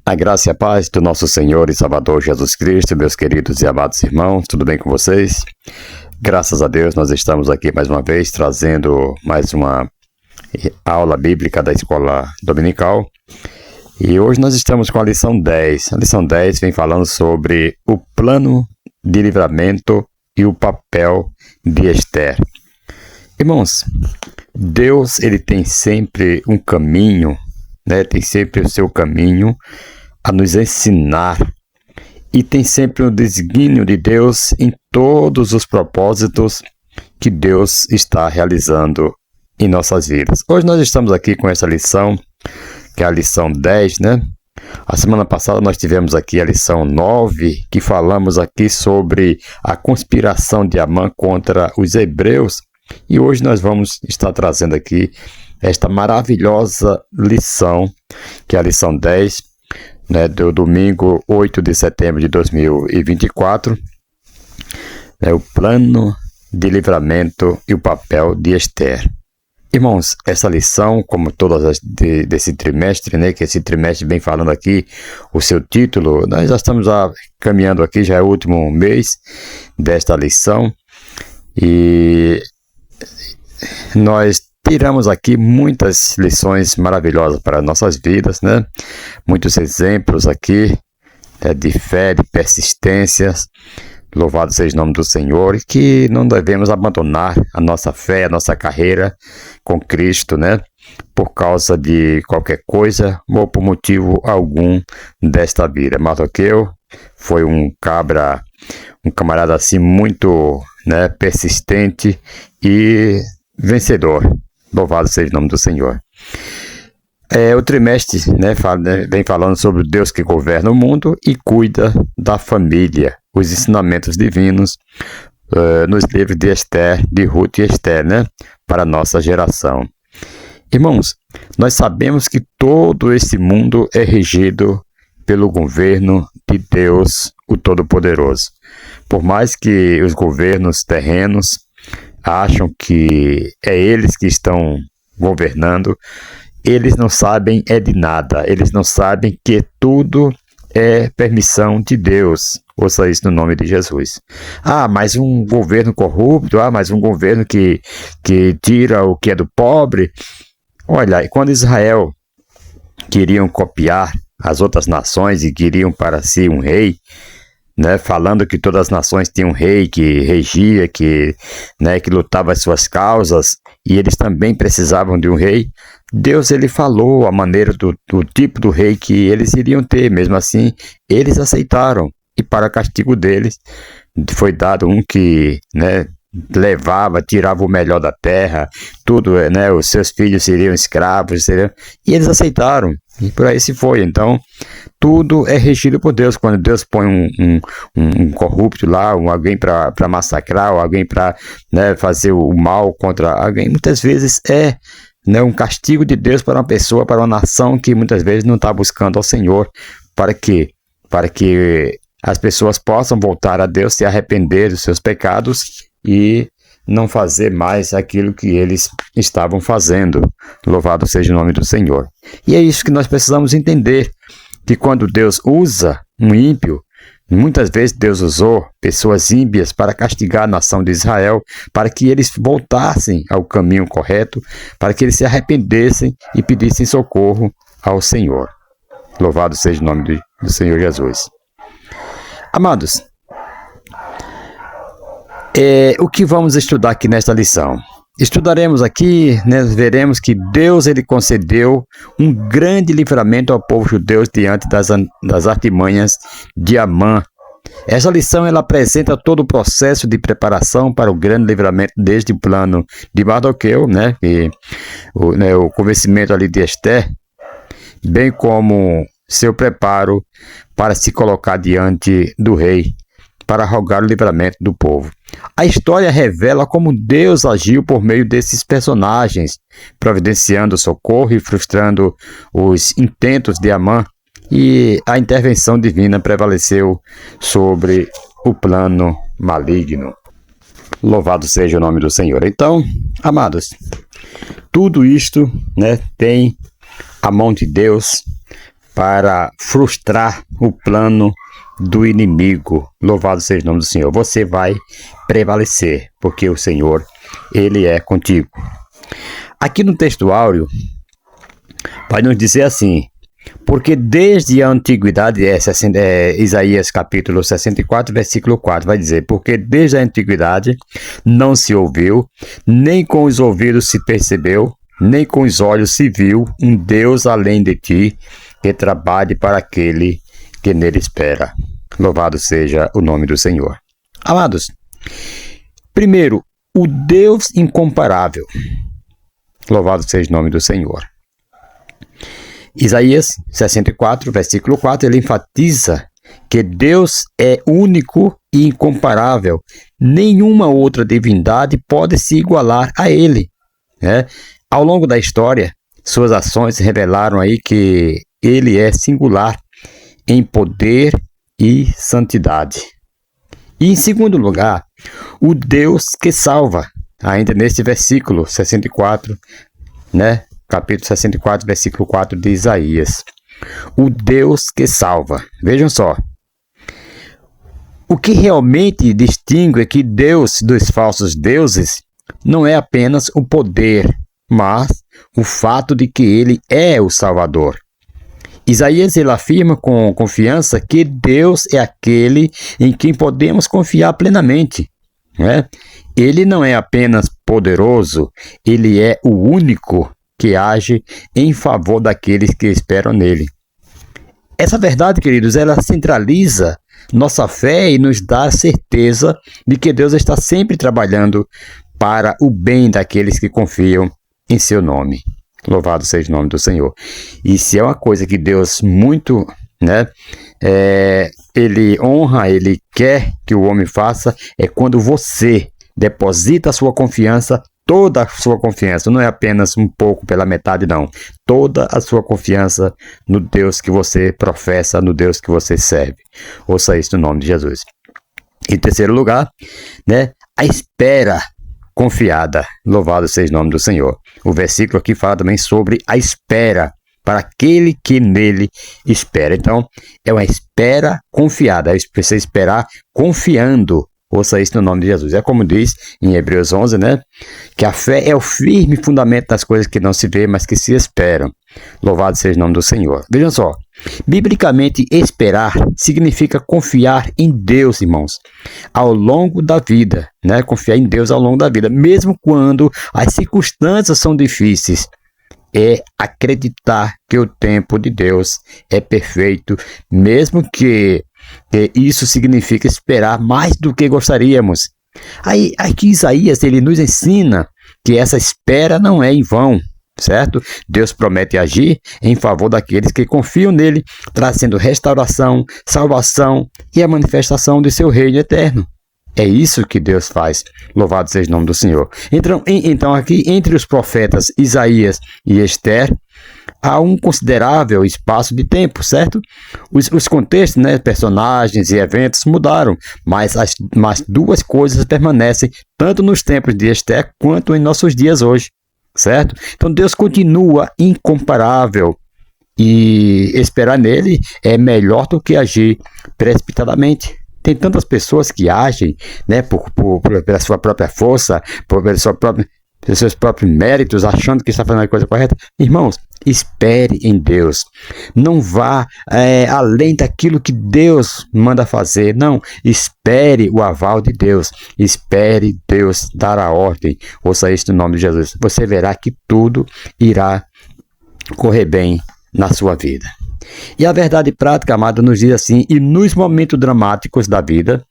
A graça e a paz do nosso Senhor e Salvador Jesus Cristo, meus queridos e amados irmãos, tudo bem com vocês? Graças a Deus, nós estamos aqui mais uma vez trazendo mais uma aula bíblica da escola dominical. E hoje nós estamos com a lição 10. A lição 10 vem falando sobre o plano de livramento e o papel de Esther. Irmãos, Deus ele tem sempre um caminho, tem sempre o seu caminho a nos ensinar. E tem sempre o desígnio de Deus em todos os propósitos que Deus está realizando em nossas vidas. Hoje nós estamos aqui com essa lição, que é a lição 10, A semana passada nós tivemos aqui a lição 9, que falamos aqui sobre a conspiração de Amã contra os hebreus. E hoje nós vamos estar trazendo aqui esta maravilhosa lição, que é a lição 10, do domingo 8 de setembro de 2024, o plano de livramento e o papel de Esther. Irmãos, essa lição, como todas as desse trimestre, que esse trimestre vem falando aqui, o seu título, nós já estamos caminhando aqui, já é o último mês desta lição, e nós tiramos aqui muitas lições maravilhosas para nossas vidas, Muitos exemplos aqui de fé, de persistências. Louvado seja o nome do Senhor, e que não devemos abandonar a nossa fé, a nossa carreira com Cristo, por causa de qualquer coisa ou por motivo algum desta vida. Mardoqueu foi um camarada assim muito persistente e vencedor. Louvado seja o nome do Senhor. O trimestre vem falando sobre o Deus que governa o mundo e cuida da família. Os ensinamentos divinos nos livros de Esther, de Ruth e Esther, para a nossa geração. Irmãos, nós sabemos que todo esse mundo é regido pelo governo de Deus, o Todo-Poderoso. Por mais que os governos terrenos acham que é eles que estão governando, eles não sabem de nada, eles não sabem que tudo é permissão de Deus. Ouça isso no nome de Jesus. Mas um governo corrupto, mas um governo que tira o que é do pobre. Olha, quando Israel queriam copiar as outras nações e queriam para si um rei, falando que todas as nações tinham um rei que regia, que lutava as suas causas, e eles também precisavam de um rei. Deus ele falou a maneira do tipo do rei que eles iriam ter. Mesmo assim, eles aceitaram. E para castigo deles, foi dado um que tirava o melhor da terra, tudo, os seus filhos seriam escravos, e eles aceitaram. E por aí se foi. Então, tudo é regido por Deus. Quando Deus põe um corrupto lá, alguém para massacrar, ou alguém para fazer o mal contra alguém, muitas vezes é um castigo de Deus para uma pessoa, para uma nação que muitas vezes não está buscando ao Senhor. Para quê? Para que as pessoas possam voltar a Deus, se arrepender dos seus pecados e não fazer mais aquilo que eles estavam fazendo. Louvado seja o nome do Senhor. E é isso que nós precisamos entender, que quando Deus usa um ímpio, muitas vezes Deus usou pessoas ímpias para castigar a nação de Israel, para que eles voltassem ao caminho correto, para que eles se arrependessem e pedissem socorro ao Senhor. Louvado seja o nome do Senhor Jesus. Amados, o que vamos estudar aqui nesta lição? Estudaremos aqui, veremos que Deus ele concedeu um grande livramento ao povo judeu diante das artimanhas de Amã. Essa lição ela apresenta todo o processo de preparação para o grande livramento, desde o plano de Mardoqueu, e o convencimento ali de Esther, bem como seu preparo para se colocar diante do rei, para rogar o livramento do povo. A história revela como Deus agiu por meio desses personagens, providenciando socorro e frustrando os intentos de Amã, e a intervenção divina prevaleceu sobre o plano maligno. Louvado seja o nome do Senhor. Então, amados, tudo isto tem a mão de Deus, para frustrar o plano do inimigo. Louvado seja o nome do Senhor. Você vai prevalecer, porque o Senhor, Ele é contigo. Aqui no texto áureo, vai nos dizer assim: porque desde a antiguidade, Isaías capítulo 64, versículo 4, vai dizer: porque desde a antiguidade não se ouviu, nem com os ouvidos se percebeu, nem com os olhos se viu um Deus além de ti, que trabalhe para aquele que nele espera. Louvado seja o nome do Senhor. Amados, primeiro, o Deus incomparável. Louvado seja o nome do Senhor. Isaías 64, versículo 4, ele enfatiza que Deus é único e incomparável. Nenhuma outra divindade pode se igualar a Ele. Ao longo da história, suas ações revelaram aí que Ele é singular em poder e santidade. E em segundo lugar, o Deus que salva, ainda nesse versículo 64, capítulo 64, versículo 4 de Isaías. O Deus que salva. Vejam só. O que realmente distingue aqui Deus dos falsos deuses não é apenas o poder, mas o fato de que Ele é o Salvador. Isaías ele afirma com confiança que Deus é aquele em quem podemos confiar plenamente. Ele não é apenas poderoso, Ele é o único que age em favor daqueles que esperam nele. Essa verdade, queridos, ela centraliza nossa fé e nos dá certeza de que Deus está sempre trabalhando para o bem daqueles que confiam em seu nome. Louvado seja o nome do Senhor. E se é uma coisa que Deus muito, Ele honra, Ele quer que o homem faça, é quando você deposita a sua confiança, toda a sua confiança, não é apenas um pouco pela metade, não. Toda a sua confiança no Deus que você professa, no Deus que você serve. Ouça isso no nome de Jesus. Em terceiro lugar, a espera confiada. Louvado seja o nome do Senhor. O versículo aqui fala também sobre a espera para aquele que nele espera. Então, é uma espera confiada. É você esperar confiando. Ouça isso no nome de Jesus. É como diz em Hebreus 11, que a fé é o firme fundamento das coisas que não se vê, mas que se esperam. Louvado seja o nome do Senhor. Vejam só, biblicamente esperar significa confiar em Deus, irmãos, ao longo da vida, confiar em Deus ao longo da vida, mesmo quando as circunstâncias são difíceis. É acreditar que o tempo de Deus é perfeito, mesmo que isso significa esperar mais do que gostaríamos. Aí, aqui Isaías ele nos ensina que essa espera não é em vão, certo? Deus promete agir em favor daqueles que confiam nele, trazendo restauração, salvação e a manifestação de seu reino eterno. É isso que Deus faz. Louvado seja o nome do Senhor. Então aqui entre os profetas Isaías e Ester, há um considerável espaço de tempo, certo? Os contextos, personagens e eventos mudaram, mas duas coisas permanecem tanto nos tempos de Ester quanto em nossos dias hoje, certo? Então Deus continua incomparável e esperar nele é melhor do que agir precipitadamente. Tem tantas pessoas que agem pela sua própria força, pelos seus próprios méritos, achando que está fazendo a coisa correta. Irmãos, espere em Deus. Não vá além daquilo que Deus manda fazer. Não, espere o aval de Deus. Espere Deus dar a ordem. Ouça isso no nome de Jesus. Você verá que tudo irá correr bem na sua vida. E a verdade prática, amada, nos diz assim: e nos momentos dramáticos da vida,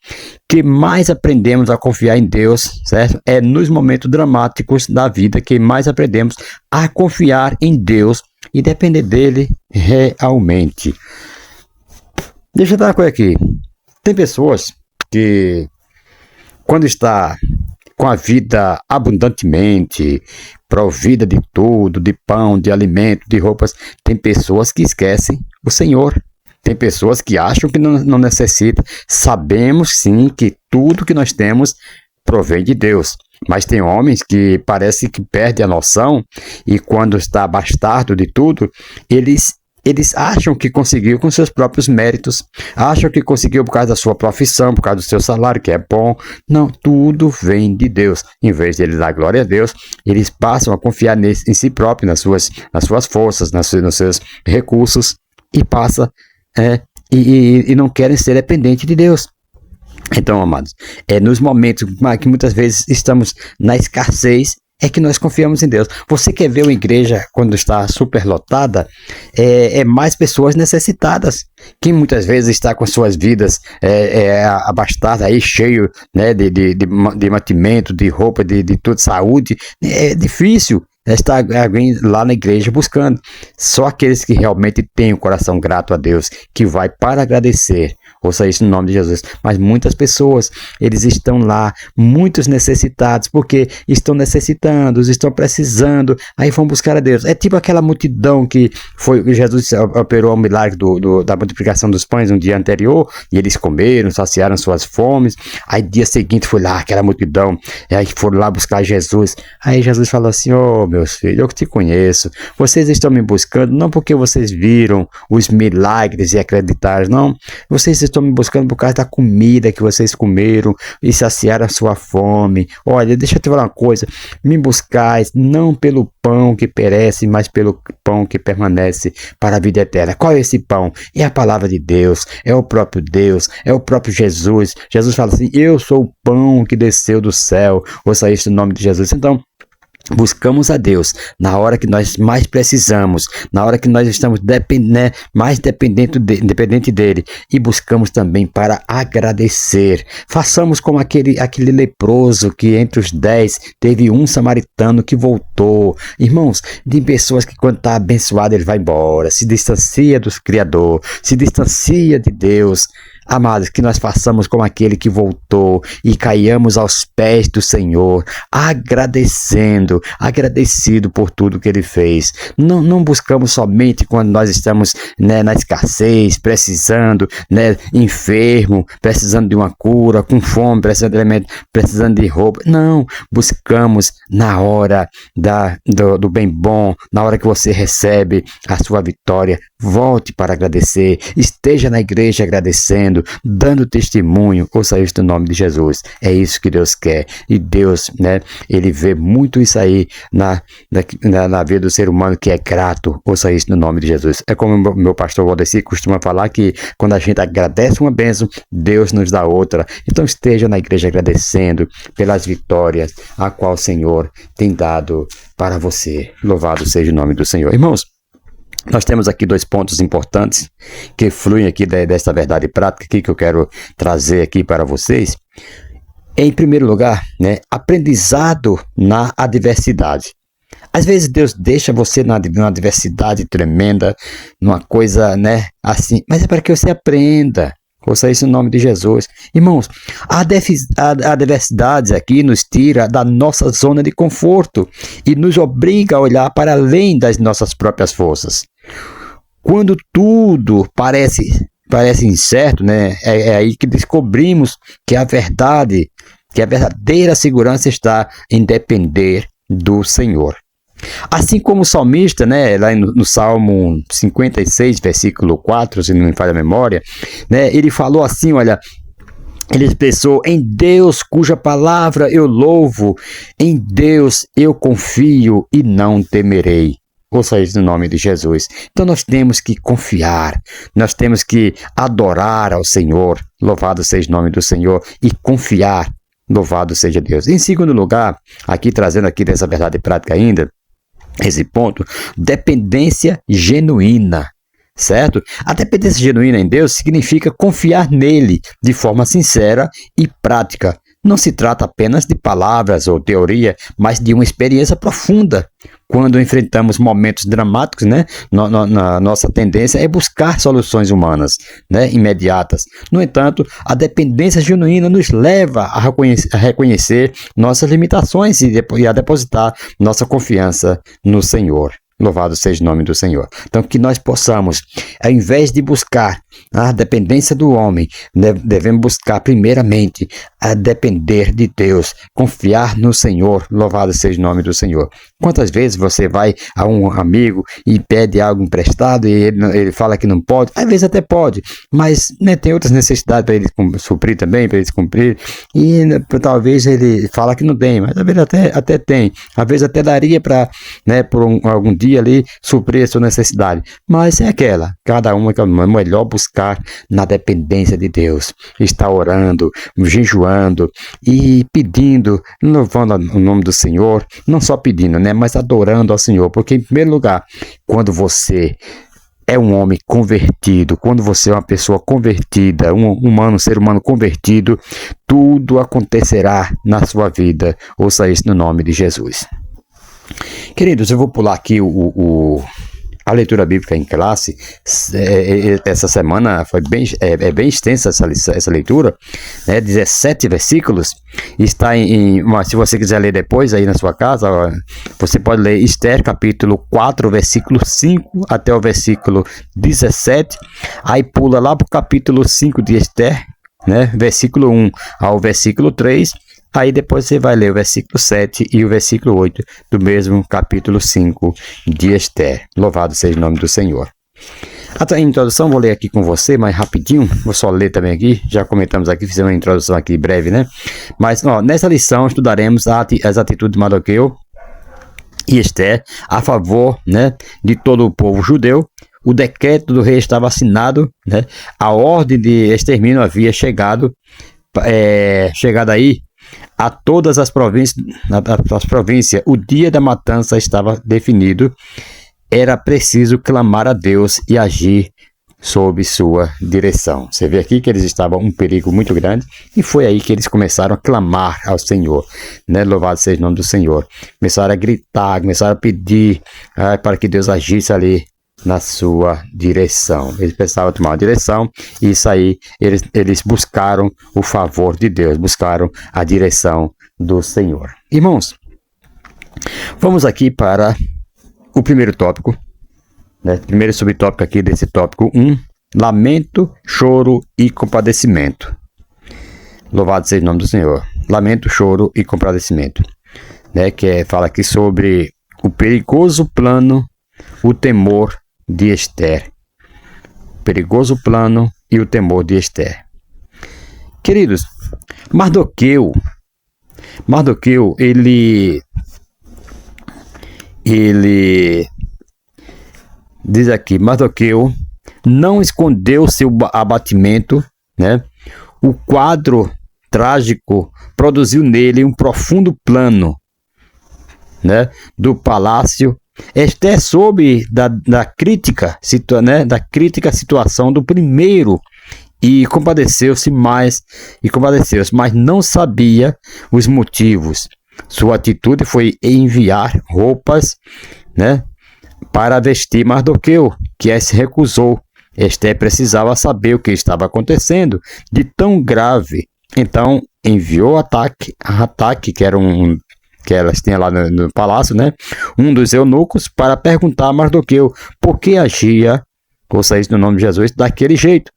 que mais aprendemos a confiar em Deus, certo? É nos momentos dramáticos da vida que mais aprendemos a confiar em Deus e depender dele realmente. Deixa eu dar uma coisa aqui. Tem pessoas que, quando está com a vida abundantemente, provida de tudo, de pão, de alimento, de roupas, tem pessoas que esquecem o Senhor. Tem pessoas que acham que não necessita. Sabemos sim que tudo que nós temos provém de Deus. Mas tem homens que parece que perdem a noção e quando está abastado de tudo, eles eles acham que conseguiu com seus próprios méritos, acham que conseguiu por causa da sua profissão, por causa do seu salário, que é bom. Não, tudo vem de Deus. Em vez de eles dar glória a Deus, eles passam a confiar em si próprio, nas suas forças, nos seus recursos, e não querem ser dependentes de Deus. Então, amados, nos momentos que muitas vezes estamos na escassez, é que nós confiamos em Deus. Você quer ver uma igreja quando está superlotada? Mais pessoas necessitadas, que muitas vezes está com suas vidas abastadas, aí cheio, né, de mantimento, de roupa, de tudo, saúde. É difícil estar alguém lá na igreja buscando. Só aqueles que realmente têm o coração grato a Deus, que vai para agradecer. Ouça isso no nome de Jesus. Mas muitas pessoas, eles estão lá, muitos necessitados, porque estão necessitando, estão precisando, aí vão buscar a Deus. É tipo aquela multidão que Jesus operou o milagre da multiplicação dos pães no dia anterior, e eles comeram, saciaram suas fomes. Aí dia seguinte foi lá aquela multidão, e aí foram lá buscar Jesus. Aí Jesus falou assim: meus filhos, eu que te conheço, vocês estão me buscando não porque vocês viram os milagres e acreditaram, não, vocês estão me buscando por causa da comida que vocês comeram e saciaram a sua fome. Olha, deixa eu te falar uma coisa, me buscais não pelo pão que perece, mas pelo pão que permanece para a vida eterna. Qual é esse pão? É a palavra de Deus, é o próprio Deus, é o próprio Jesus. Jesus fala assim: eu sou o pão que desceu do céu. Ouça isso no nome de Jesus. Então, buscamos a Deus na hora que nós mais precisamos, na hora que nós estamos mais dependente dele, e buscamos também para agradecer. Façamos como aquele leproso que entre os 10 teve um samaritano que voltou. Irmãos, de pessoas que quando está abençoado ele vai embora, se distancia do Criador, se distancia de Deus. Amados, que nós façamos como aquele que voltou e caiamos aos pés do Senhor, agradecido por tudo que ele fez. Não buscamos somente quando nós estamos, né, na escassez, precisando, né, enfermo, precisando de uma cura, com fome, precisando de alimento, precisando de roupa. Não, buscamos na hora do bem bom, na hora que você recebe a sua vitória. Volte para agradecer, esteja na igreja agradecendo, dando testemunho. Ouça isso no nome de Jesus. É isso que Deus quer. E Deus, né, ele vê muito isso aí na vida do ser humano que é grato. Ouça isso no nome de Jesus. É como o meu pastor Valdeci costuma falar, que quando a gente agradece uma bênção, Deus nos dá outra. Então esteja na igreja agradecendo pelas vitórias a qual o Senhor tem dado para você. Louvado seja o nome do Senhor. Irmãos, nós temos aqui 2 pontos importantes que fluem aqui dessa verdade prática aqui que eu quero trazer aqui para vocês. Em primeiro lugar, né, aprendizado na adversidade. Às vezes Deus deixa você numa adversidade tremenda, numa coisa, né, assim, mas é para que você aprenda. Ouça isso no nome de Jesus. Irmãos, a adversidade aqui nos tira da nossa zona de conforto e nos obriga a olhar para além das nossas próprias forças. Quando tudo parece incerto, né, é aí que descobrimos que a verdadeira segurança está em depender do Senhor. Assim como o salmista, né, lá no Salmo 56, versículo 4, se não me falha a memória, né, ele falou assim, olha, ele expressou: em Deus cuja palavra eu louvo, em Deus eu confio e não temerei. Ouça isso no nome de Jesus. Então nós temos que confiar, nós temos que adorar ao Senhor, louvado seja o nome do Senhor, e confiar, louvado seja Deus. Em segundo lugar, aqui trazendo aqui dessa verdade prática ainda, esse ponto, dependência genuína, certo? A dependência genuína em Deus significa confiar nele de forma sincera e prática. Não se trata apenas de palavras ou teoria, mas de uma experiência profunda. Quando enfrentamos momentos dramáticos, né, nossa tendência é buscar soluções humanas, né, imediatas. No entanto, a dependência genuína nos leva a reconhecer nossas limitações e a depositar nossa confiança no Senhor. Louvado seja o nome do Senhor. Então, que nós possamos, ao invés de buscar a dependência do homem. Devemos buscar primeiramente a depender de Deus, confiar no Senhor. Louvado seja o nome do Senhor. Quantas vezes você vai a um amigo e pede algo emprestado e ele fala que não pode? Às vezes até pode, mas né, tem outras necessidades para ele suprir também, para ele cumprir, e talvez ele fala que não tem, mas às vezes até tem, às vezes até daria para, né, por algum dia ali suprir a sua necessidade, mas é aquela, cada uma que é melhor buscar na dependência de Deus, estar orando, jejuando e pedindo, louvando o nome do Senhor, não só pedindo, né, mas adorando ao Senhor, porque em primeiro lugar, quando você é um homem convertido, quando você é uma pessoa convertida, um ser humano convertido, tudo acontecerá na sua vida. Ouça isso no nome de Jesus. Queridos, eu vou pular aqui a leitura bíblica em classe. Essa semana foi bem extensa essa leitura, né? 17 versículos. Está se você quiser ler depois aí na sua casa, você pode ler Esther capítulo 4, versículo 5 até o versículo 17. Aí pula lá para o capítulo 5 de Esther, né? Versículo 1 ao versículo 3. Aí depois você vai ler o versículo 7 e o versículo 8 do mesmo capítulo 5 de Esther. Louvado seja o nome do Senhor. A introdução vou ler aqui com você, mais rapidinho. Vou só ler também aqui. Já comentamos aqui, fizemos uma introdução aqui breve, né? Mas nessa lição estudaremos as atitudes de Mardoqueu e Esther a favor, né, de todo o povo judeu. O decreto do rei estava assinado, né? A ordem de extermínio havia chegado aí a todas as províncias. O dia da matança estava definido. Era preciso clamar a Deus e agir sob sua direção. Você vê aqui que eles estavam um perigo muito grande e foi aí que eles começaram a clamar ao Senhor, né? Louvado seja o nome do Senhor. Começaram a gritar, começaram a pedir para que Deus agisse ali na sua direção. Eles precisavam tomar uma direção e isso aí eles buscaram o favor de Deus, buscaram a direção do Senhor. Irmãos, vamos aqui para o primeiro tópico, né? Primeiro subtópico aqui desse tópico 1, lamento, choro e compadecimento. Louvado seja o nome do Senhor. Lamento, choro e compadecimento, né? Que fala aqui sobre o perigoso plano, o temor de Esther. Perigoso plano e o temor de Esther. Queridos, Mardoqueu, ele diz aqui, Mardoqueu não escondeu seu abatimento, né? O quadro trágico produziu nele um profundo plano, né, do palácio. Esther soube da crítica situação do primeiro e compadeceu-se, mas não sabia os motivos. Sua atitude foi enviar roupas, né, para vestir Mardoqueu, que se recusou. Esther precisava saber o que estava acontecendo de tão grave. Então enviou ataque que era que elas tinham lá no palácio, né? Um dos eunucos para perguntar a Mardoqueu por que agia, ouça isso no nome de Jesus, daquele jeito.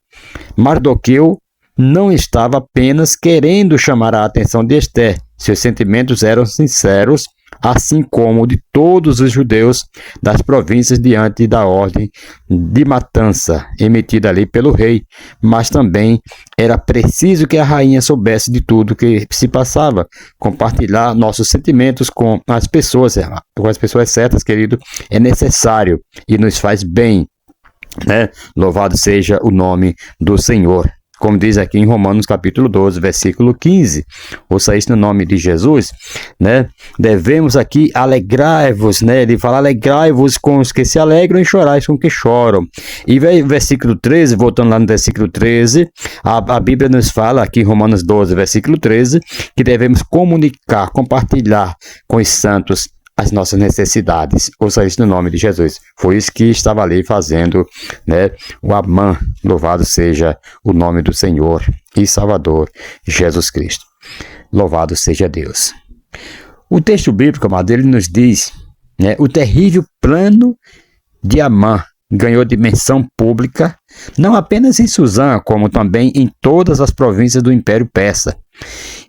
Mardoqueu não estava apenas querendo chamar a atenção de Esther. Seus sentimentos eram sinceros, assim como de todos os judeus das províncias diante da ordem de matança emitida ali pelo rei, mas também era preciso que a rainha soubesse de tudo que se passava, compartilhar nossos sentimentos com as pessoas certas, querido, é necessário e nos faz bem, né? Louvado seja o nome do Senhor. Como diz aqui em Romanos capítulo 12, versículo 15. Ouça isso no nome de Jesus, né? Devemos aqui alegrai-vos, né? Ele fala alegrai-vos com os que se alegram e chorais com os que choram. E versículo 13, voltando lá no versículo 13, a Bíblia nos fala aqui em Romanos 12, versículo 13, que devemos compartilhar com os santos as nossas necessidades. Ouça isso no nome de Jesus. Foi isso que estava ali fazendo, né, o Amã. Louvado seja o nome do Senhor e Salvador Jesus Cristo. Louvado seja Deus. O texto bíblico, amado, ele nos diz, né, o terrível plano de Amã, ganhou dimensão pública, não apenas em Suzã, como também em todas as províncias do Império Persa.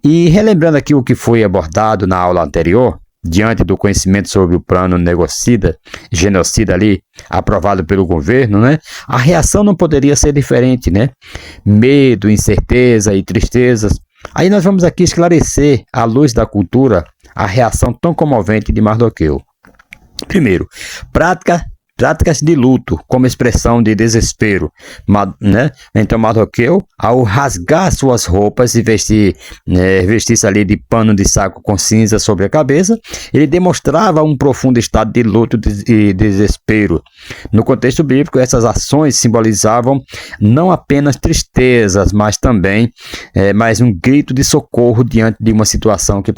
E relembrando aqui o que foi abordado na aula anterior, diante do conhecimento sobre o plano genocida ali, aprovado pelo governo, né? A reação não poderia ser diferente, né? Medo, incerteza e tristezas. Aí nós vamos aqui esclarecer, à luz da cultura, a reação tão comovente de Mardoqueu. Primeiro, práticas de luto, como expressão de desespero, né? Então Mardoqueu, ao rasgar suas roupas e vestir-se ali de pano de saco com cinza sobre a cabeça, ele demonstrava um profundo estado de luto e desespero. No contexto bíblico, essas ações simbolizavam não apenas tristezas, mas também mais um grito de socorro diante de uma situação que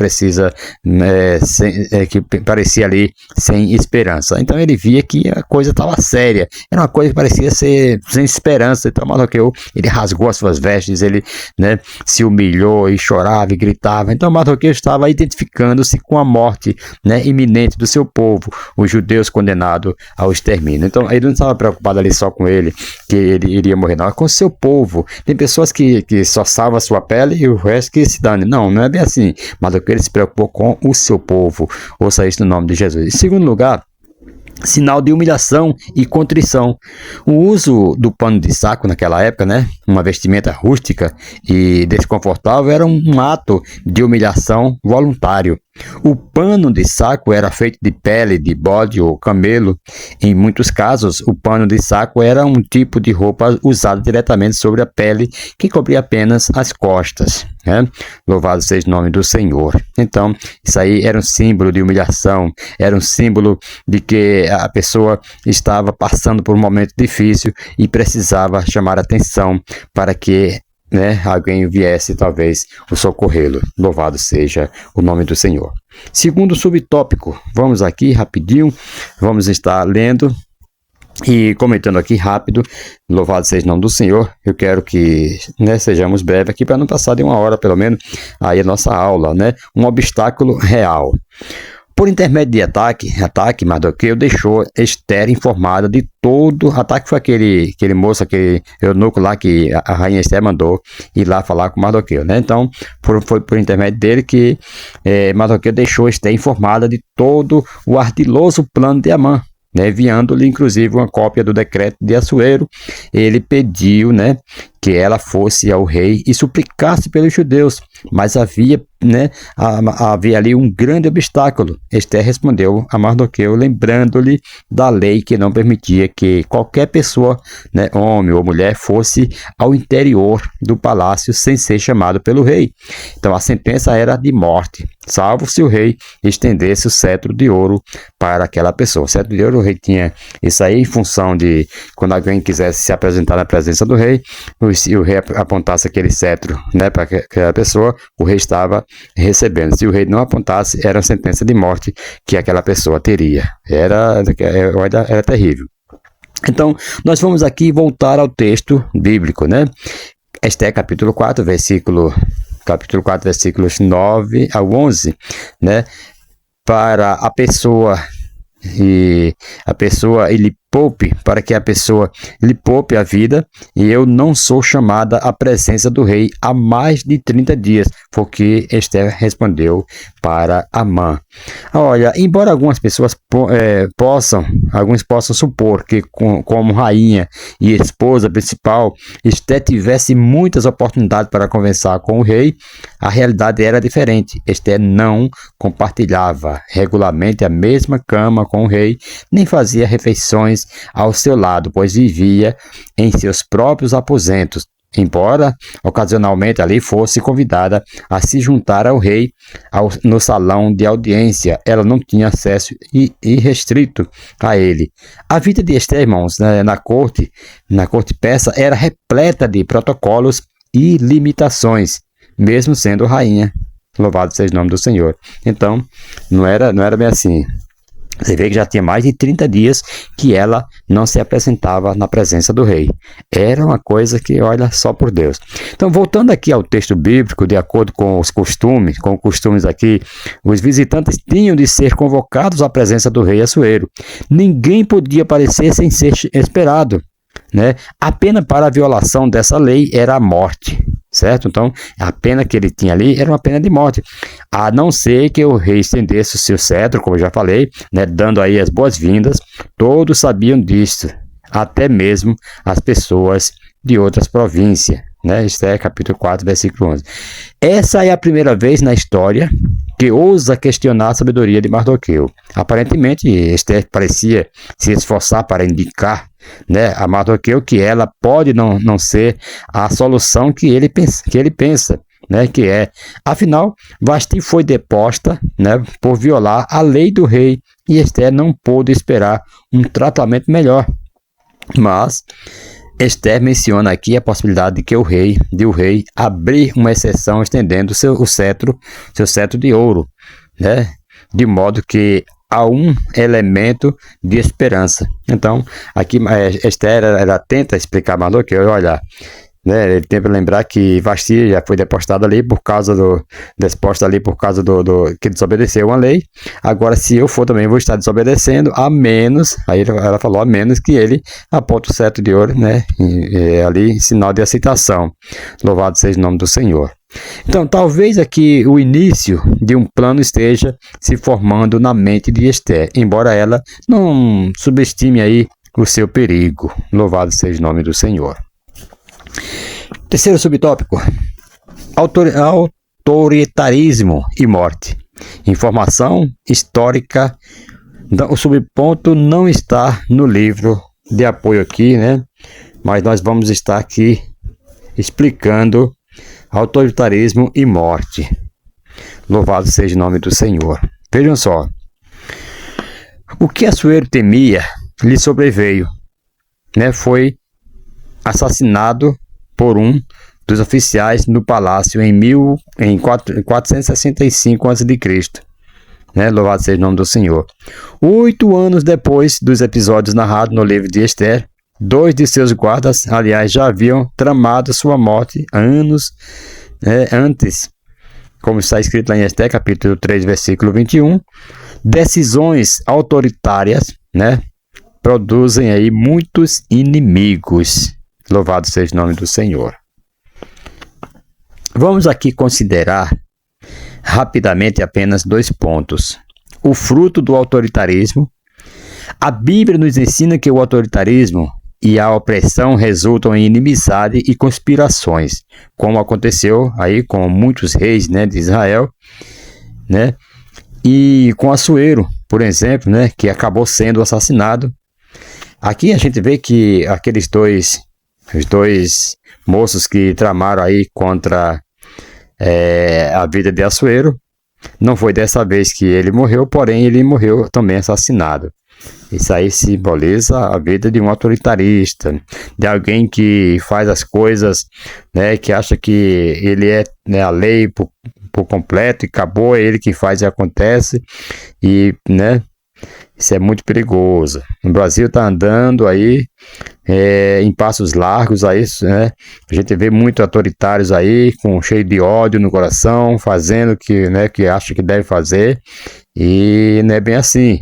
que parecia ali sem esperança. Então ele via que a coisa estava séria, era uma coisa que parecia ser sem esperança. Então Mardoqueu, ele rasgou as suas vestes, ele, né, se humilhou e chorava e gritava. Então Mardoqueu estava identificando-se com a morte, né, iminente do seu povo, os judeus condenados ao extermínio. Então ele não estava preocupado ali só com ele, que ele iria morrer, não, com o seu povo. Tem pessoas que só salvam a sua pele e o resto que se dane. Não é bem assim. Mardoqueu, ele se preocupou com o seu povo. Ouça isso no nome de Jesus. Em segundo lugar, sinal de humilhação e contrição. O uso do pano de saco naquela época, né, uma vestimenta rústica e desconfortável, era um ato de humilhação voluntário. O pano de saco era feito de pele de bode ou camelo. Em muitos casos, o pano de saco era um tipo de roupa usada diretamente sobre a pele, que cobria apenas as costas, né? Louvado seja o nome do Senhor. Então, isso aí era um símbolo de humilhação, era um símbolo de que a pessoa estava passando por um momento difícil e precisava chamar atenção para que, né, alguém viesse talvez o socorrê-lo. Louvado seja o nome do Senhor. Segundo subtópico, vamos aqui rapidinho, vamos estar lendo e comentando aqui rápido. Louvado seja o nome do Senhor. Eu quero que, né, sejamos breves aqui para não passar de 1 hora pelo menos aí a nossa aula, né? Um obstáculo real. Por intermédio de ataque, Mardoqueu deixou Esther informada de todo. Ataque foi aquele moço, aquele eunuco lá que a rainha Esther mandou ir lá falar com Mardoqueu, né? Então, foi por intermédio dele que Mardoqueu deixou Esther informada de todo o ardiloso plano de Amã, né, enviando-lhe inclusive uma cópia do decreto de Assuero. Ele pediu, né, que ela fosse ao rei e suplicasse pelos judeus, mas havia ali um grande obstáculo. Esther respondeu a Mardoqueu, lembrando-lhe da lei que não permitia que qualquer pessoa, né, homem ou mulher, fosse ao interior do palácio sem ser chamado pelo rei. Então a sentença era de morte, salvo se o rei estendesse o cetro de ouro para aquela pessoa. O cetro de ouro, o rei tinha isso aí em função de quando alguém quisesse se apresentar na presença do rei, se o rei apontasse aquele cetro, né, para aquela pessoa, o rei estava recebendo. Se o rei não apontasse, era uma sentença de morte que aquela pessoa teria. Era terrível. Então, nós vamos aqui voltar ao texto bíblico, né? Este é capítulo 4, versículos 9 ao 11, né? Para a pessoa para que a pessoa lhe poupe a vida, e eu não sou chamada à presença do rei há mais de 30 dias, porque Esther respondeu para Amã. Olha, embora algumas pessoas possam supor que como rainha e esposa principal, Esther tivesse muitas oportunidades para conversar com o rei, a realidade era diferente. Esther não compartilhava regularmente a mesma cama com o rei, nem fazia refeições ao seu lado, pois vivia em seus próprios aposentos. Embora ocasionalmente ali fosse convidada a se juntar ao rei no salão de audiência, ela não tinha acesso irrestrito a ele. A vida de Esther, irmãos, na corte persa, era repleta de protocolos e limitações, mesmo sendo rainha. Louvado seja o nome do Senhor. Então, não era bem assim. Você vê que já tinha mais de 30 dias que ela não se apresentava na presença do rei. Era uma coisa que, olha, só por Deus. Então, voltando aqui ao texto bíblico, de acordo com os costumes aqui, os visitantes tinham de ser convocados à presença do rei Assuero. Ninguém podia aparecer sem ser esperado, né? A pena para a violação dessa lei era a morte. Certo? Então, a pena que ele tinha ali era uma pena de morte, a não ser que o rei estendesse o seu cetro, como eu já falei, né, dando aí as boas-vindas. Todos sabiam disso, até mesmo as pessoas de outras províncias, né? Esther capítulo 4, versículo 11. Essa é a primeira vez na história que ousa questionar a sabedoria de Mardoqueu. Aparentemente, Esther parecia se esforçar para indicar, né, a Mardoqueu que ela pode não ser a solução que ele pensa, né, que é. Afinal, Vasti foi deposta, né, por violar a lei do rei e Esther não pôde esperar um tratamento melhor. Mas Esther menciona aqui a possibilidade de que o rei abrir uma exceção estendendo seu cetro de ouro, né, de modo que há um elemento de esperança. Então, aqui Esther ela tenta explicar a Mardoqueu, olha, né, ele tem que lembrar que Vasti já foi depostada ali por causa do que desobedeceu uma lei. Agora, se eu for também, vou estar desobedecendo, a menos, aí ela falou, a menos que ele aponte o cetro de ouro, né, ali em sinal de aceitação. Louvado seja o nome do Senhor. Então, talvez aqui o início de um plano esteja se formando na mente de Esther, embora ela não subestime aí o seu perigo. Louvado seja o nome do Senhor. Terceiro subtópico: autoritarismo e morte. Informação histórica. O subponto não está no livro de apoio aqui, né? Mas nós vamos estar aqui explicando autoritarismo e morte. Louvado seja o nome do Senhor. Vejam só. O que Assuero temia lhe sobreveio, né? Foi assassinado por um dos oficiais no palácio em 465 a.C., né? Louvado seja o nome do Senhor. 8 anos depois dos episódios narrados no livro de Esther, 2 de seus guardas, aliás, já haviam tramado sua morte anos antes, como está escrito lá em Esther, capítulo 3, versículo 21. Decisões autoritárias, né, produzem aí muitos inimigos. Louvado seja o nome do Senhor. Vamos aqui considerar rapidamente apenas 2 pontos. O fruto do autoritarismo. A Bíblia nos ensina que o autoritarismo e a opressão resultam em inimizade e conspirações, como aconteceu aí com muitos reis, né, de Israel, né, e com Assuero, por exemplo, né, que acabou sendo assassinado. Aqui a gente vê que os dois moços que tramaram aí contra a vida de Assuero, não foi dessa vez que ele morreu, porém ele morreu também assassinado. Isso aí simboliza a vida de um autoritarista, de alguém que faz as coisas, né, que acha que ele é, né, a lei por completo e acabou, é ele que faz e acontece, e, né, isso é muito perigoso. O Brasil está andando aí em passos largos, aí, né? A gente vê muito autoritários aí, cheio de ódio no coração, fazendo o que, né, que acha que deve fazer, e não é bem assim.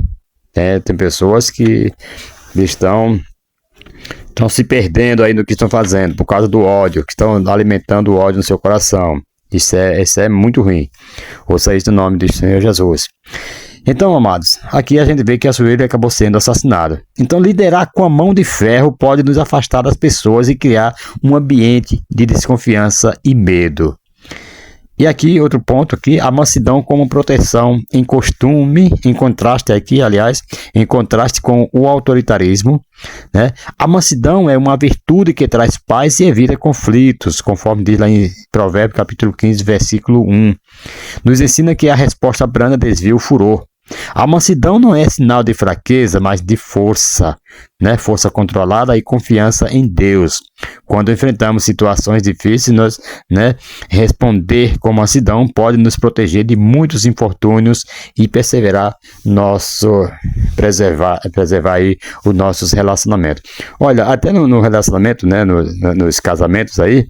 Tem pessoas que estão se perdendo aí no que estão fazendo, por causa do ódio, que estão alimentando o ódio no seu coração. Isso é muito ruim. Ouça isso no nome do Senhor Jesus. Então, amados, aqui a gente vê que Assuero acabou sendo assassinado. Então, liderar com a mão de ferro pode nos afastar das pessoas e criar um ambiente de desconfiança e medo. E aqui, outro ponto aqui, a mansidão como proteção em costume, em contraste com o autoritarismo, né? A mansidão é uma virtude que traz paz e evita conflitos, conforme diz lá em Provérbios capítulo 15, versículo 1. Nos ensina que a resposta branda desvia o furor. A mansidão não é sinal de fraqueza, mas de força, né? Força controlada e confiança em Deus. Quando enfrentamos situações difíceis, nós, né, responder com mansidão pode nos proteger de muitos infortúnios e preservar aí os nossos relacionamentos. Olha, até no relacionamento, né, nos casamentos aí,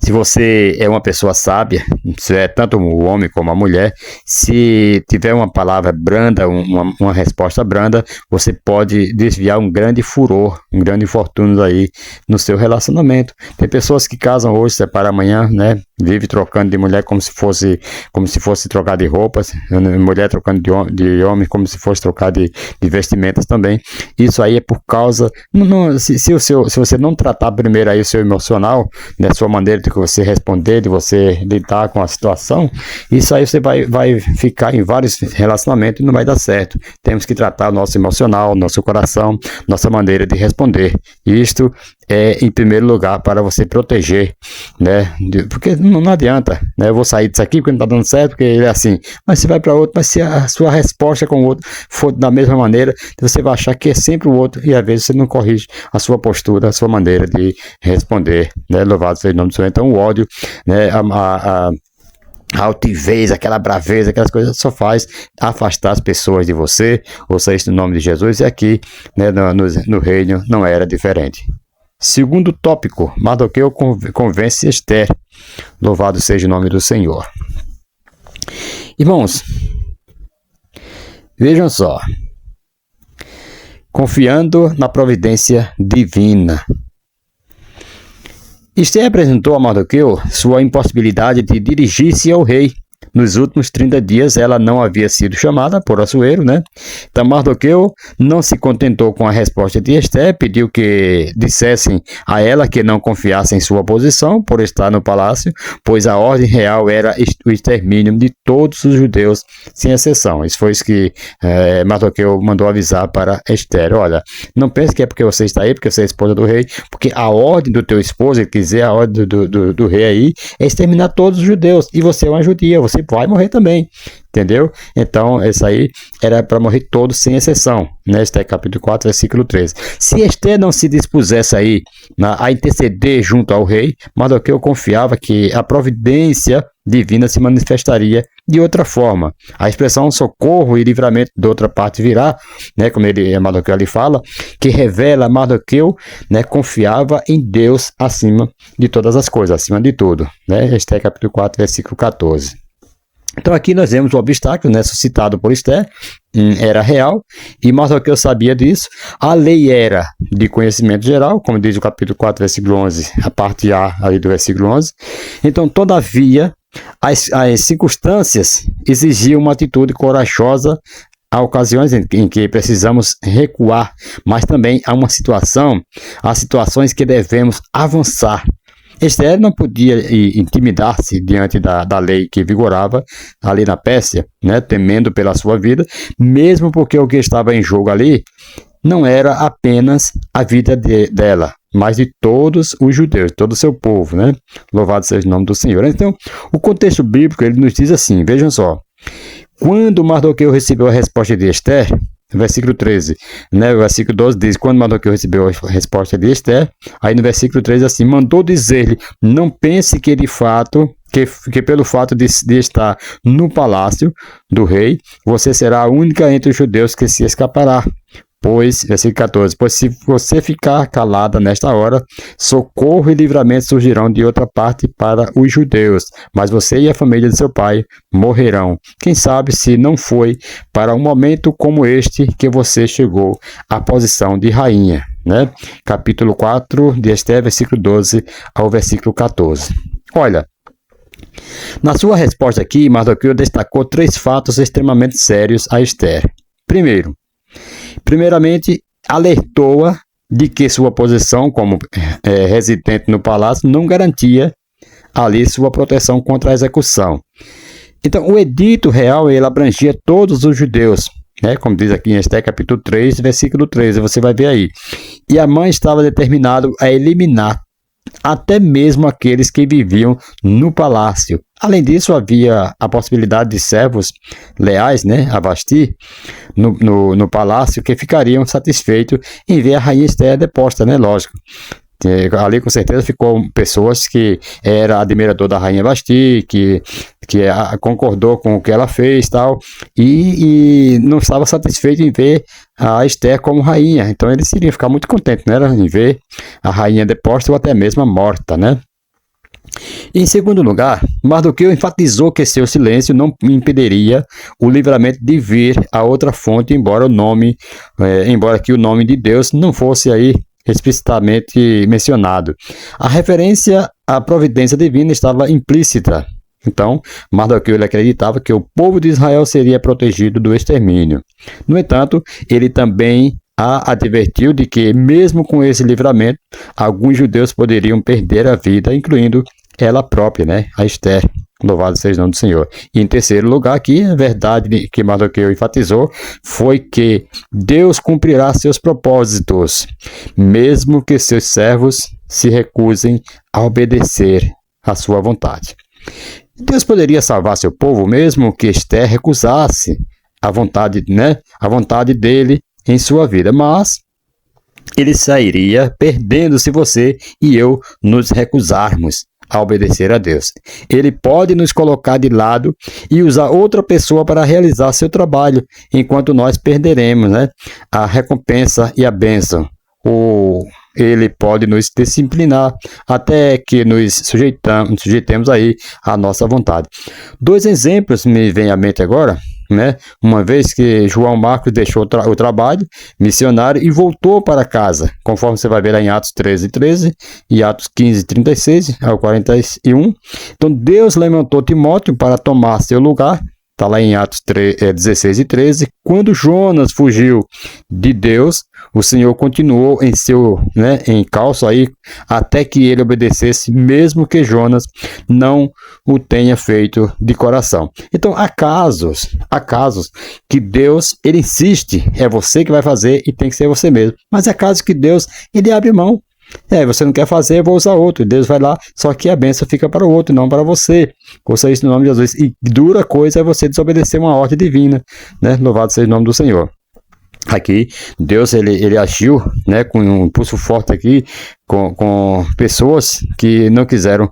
se você é uma pessoa sábia, se é tanto o homem como a mulher, se tiver uma palavra branda, uma resposta branda, você pode desviar um grande furor, um grande infortúnio aí no seu relacionamento. Tem pessoas que casam hoje, separam amanhã, né? Vive trocando de mulher como se fosse trocar de roupas, mulher trocando de homem como se fosse trocar de vestimentas também. Isso aí é por causa, se você não tratar primeiro aí o seu emocional, né, sua maneira de você responder, de você lidar com a situação, isso aí você vai ficar em vários relacionamentos e não vai dar certo. Temos que tratar o nosso emocional, nosso coração, nossa maneira de responder. Isto é em primeiro lugar para você proteger, né? Porque não adianta, né? Eu vou sair disso aqui porque não está dando certo, porque ele é assim. Mas você vai para outro, mas se a sua resposta com o outro for da mesma maneira, você vai achar que é sempre o outro e às vezes você não corrige a sua postura, a sua maneira de responder, né? Louvado seja o nome do Senhor. Então o ódio, né? A altivez, aquela braveza, aquelas coisas só faz afastar as pessoas de você. Ouça isso no nome de Jesus. E aqui, né, no reino não era diferente. Segundo tópico, Mardoqueu convence Esther. Louvado seja o nome do Senhor. Irmãos, vejam só. Confiando na providência divina. Esther apresentou a Mardoqueu sua impossibilidade de dirigir-se ao rei. Nos últimos 30 dias ela não havia sido chamada por Assuero, né? Então Mardoqueu não se contentou com a resposta de Esther, pediu que dissessem a ela que não confiassem em sua posição por estar no palácio, pois a ordem real era o extermínio de todos os judeus, sem exceção. Isso foi isso que Mardoqueu mandou avisar para Esther. Olha, não pense que é porque você está aí, porque você é esposa do rei, porque a ordem do teu esposo, quer dizer, a ordem do rei aí, é exterminar todos os judeus, e você é uma judia, você vai morrer também, entendeu? Então, isso aí era para morrer todos, sem exceção, né? Esther capítulo 4, versículo 13. Se Esther não se dispusesse aí a interceder junto ao rei, Mardoqueu confiava que a providência divina se manifestaria de outra forma. A expressão socorro e livramento de outra parte virá, né, como Mardoqueu ali fala, que revela Mardoqueu, né, confiava em Deus acima de todas as coisas, acima de tudo, né? Esther capítulo 4, versículo 14. Então aqui nós vemos o obstáculo, né, suscitado por Esther, era real, e Mardoqueu sabia disso. A lei era de conhecimento geral, como diz o capítulo 4, versículo 11, a parte A ali do versículo 11. Então, todavia, as circunstâncias exigiam uma atitude corajosa. Há ocasiões em que precisamos recuar, mas também há situações que devemos avançar. Esther não podia intimidar-se diante da lei que vigorava ali na Pérsia, né, temendo pela sua vida, mesmo porque o que estava em jogo ali não era apenas a vida dela, mas de todos os judeus, todo o seu povo, né? Louvado seja o nome do Senhor. Então, o contexto bíblico, ele nos diz assim, vejam só, quando Mardoqueu recebeu a resposta de Esther, versículo 13, né? O versículo 12 diz, quando Mardoqueu recebeu a resposta de Esther, aí no versículo 13 assim, mandou dizer-lhe, não pense que de fato, que pelo fato de estar no palácio do rei, você será a única entre os judeus que se escapará. Pois, versículo 14, pois se você ficar calada nesta hora, socorro e livramento surgirão de outra parte para os judeus, mas você e a família de seu pai morrerão. Quem sabe se não foi para um momento como este que você chegou à posição de rainha, né? Capítulo 4 de Esther, versículo 12 ao versículo 14. Olha, na sua resposta aqui, Mardoqueu destacou 3 fatos extremamente sérios a Esther. Primeiramente, alertou-a de que sua posição como residente no palácio não garantia ali sua proteção contra a execução. Então, o edito real, ele abrangia todos os judeus, né? Como diz aqui em Esther capítulo 3, versículo 13, você vai ver aí. E a mãe estava determinado a eliminar até mesmo aqueles que viviam no palácio, Além disso, havia a possibilidade de servos leais, né, a Vasti, no palácio, que ficariam satisfeitos em ver a rainha Esther deposta, né, lógico. Ali com certeza ficou pessoas que era admirador da rainha Vasti, que concordou com o que ela fez e não estava satisfeito em ver a Esther como rainha. Então eles iriam ficar muito contentes, né, em ver a rainha deposta ou até mesmo morta, né? Em segundo lugar, Mardoqueu enfatizou que seu silêncio não impediria o livramento de vir a outra fonte, embora que o nome de Deus não fosse aí explicitamente mencionado. A referência à providência divina estava implícita. Então, Mardoqueu ele acreditava que o povo de Israel seria protegido do extermínio. No entanto, ele também a advertiu de que, mesmo com esse livramento, alguns judeus poderiam perder a vida, incluindo ela própria, né, a Esther. Louvado seja o nome do Senhor. E em terceiro lugar aqui, a verdade que Mardoqueu enfatizou foi que Deus cumprirá seus propósitos, mesmo que seus servos se recusem a obedecer à sua vontade. Deus poderia salvar seu povo, mesmo que Esther recusasse a vontade dele em sua vida, mas ele sairia perdendo se você e eu nos recusarmos a obedecer a Deus. Ele pode nos colocar de lado e usar outra pessoa para realizar seu trabalho, enquanto nós perderemos, né, a recompensa e a bênção. Ou ele pode nos disciplinar até que nos sujeitemos aí à nossa vontade. Dois exemplos me vêm à mente agora, né? Uma vez que João Marcos deixou o trabalho missionário e voltou para casa, conforme você vai ver lá em Atos 13:13 e Atos 15:36 ao 41. Então Deus levantou Timóteo para tomar seu lugar. Está lá em Atos 16:13. Quando Jonas fugiu de Deus, o Senhor continuou em seu encalço aí até que ele obedecesse, mesmo que Jonas não o tenha feito de coração. Então, há casos que Deus ele insiste, é você que vai fazer e tem que ser você mesmo. Mas há casos que Deus ele abre mão. Você não quer fazer, eu vou usar outro. Deus vai lá, só que a bênção fica para o outro, não para você. Ouça isso no nome de Jesus. E dura coisa é você desobedecer uma ordem divina, né? Louvado seja o nome do Senhor. Aqui, Deus ele agiu, né, com um impulso forte aqui, com pessoas que não quiseram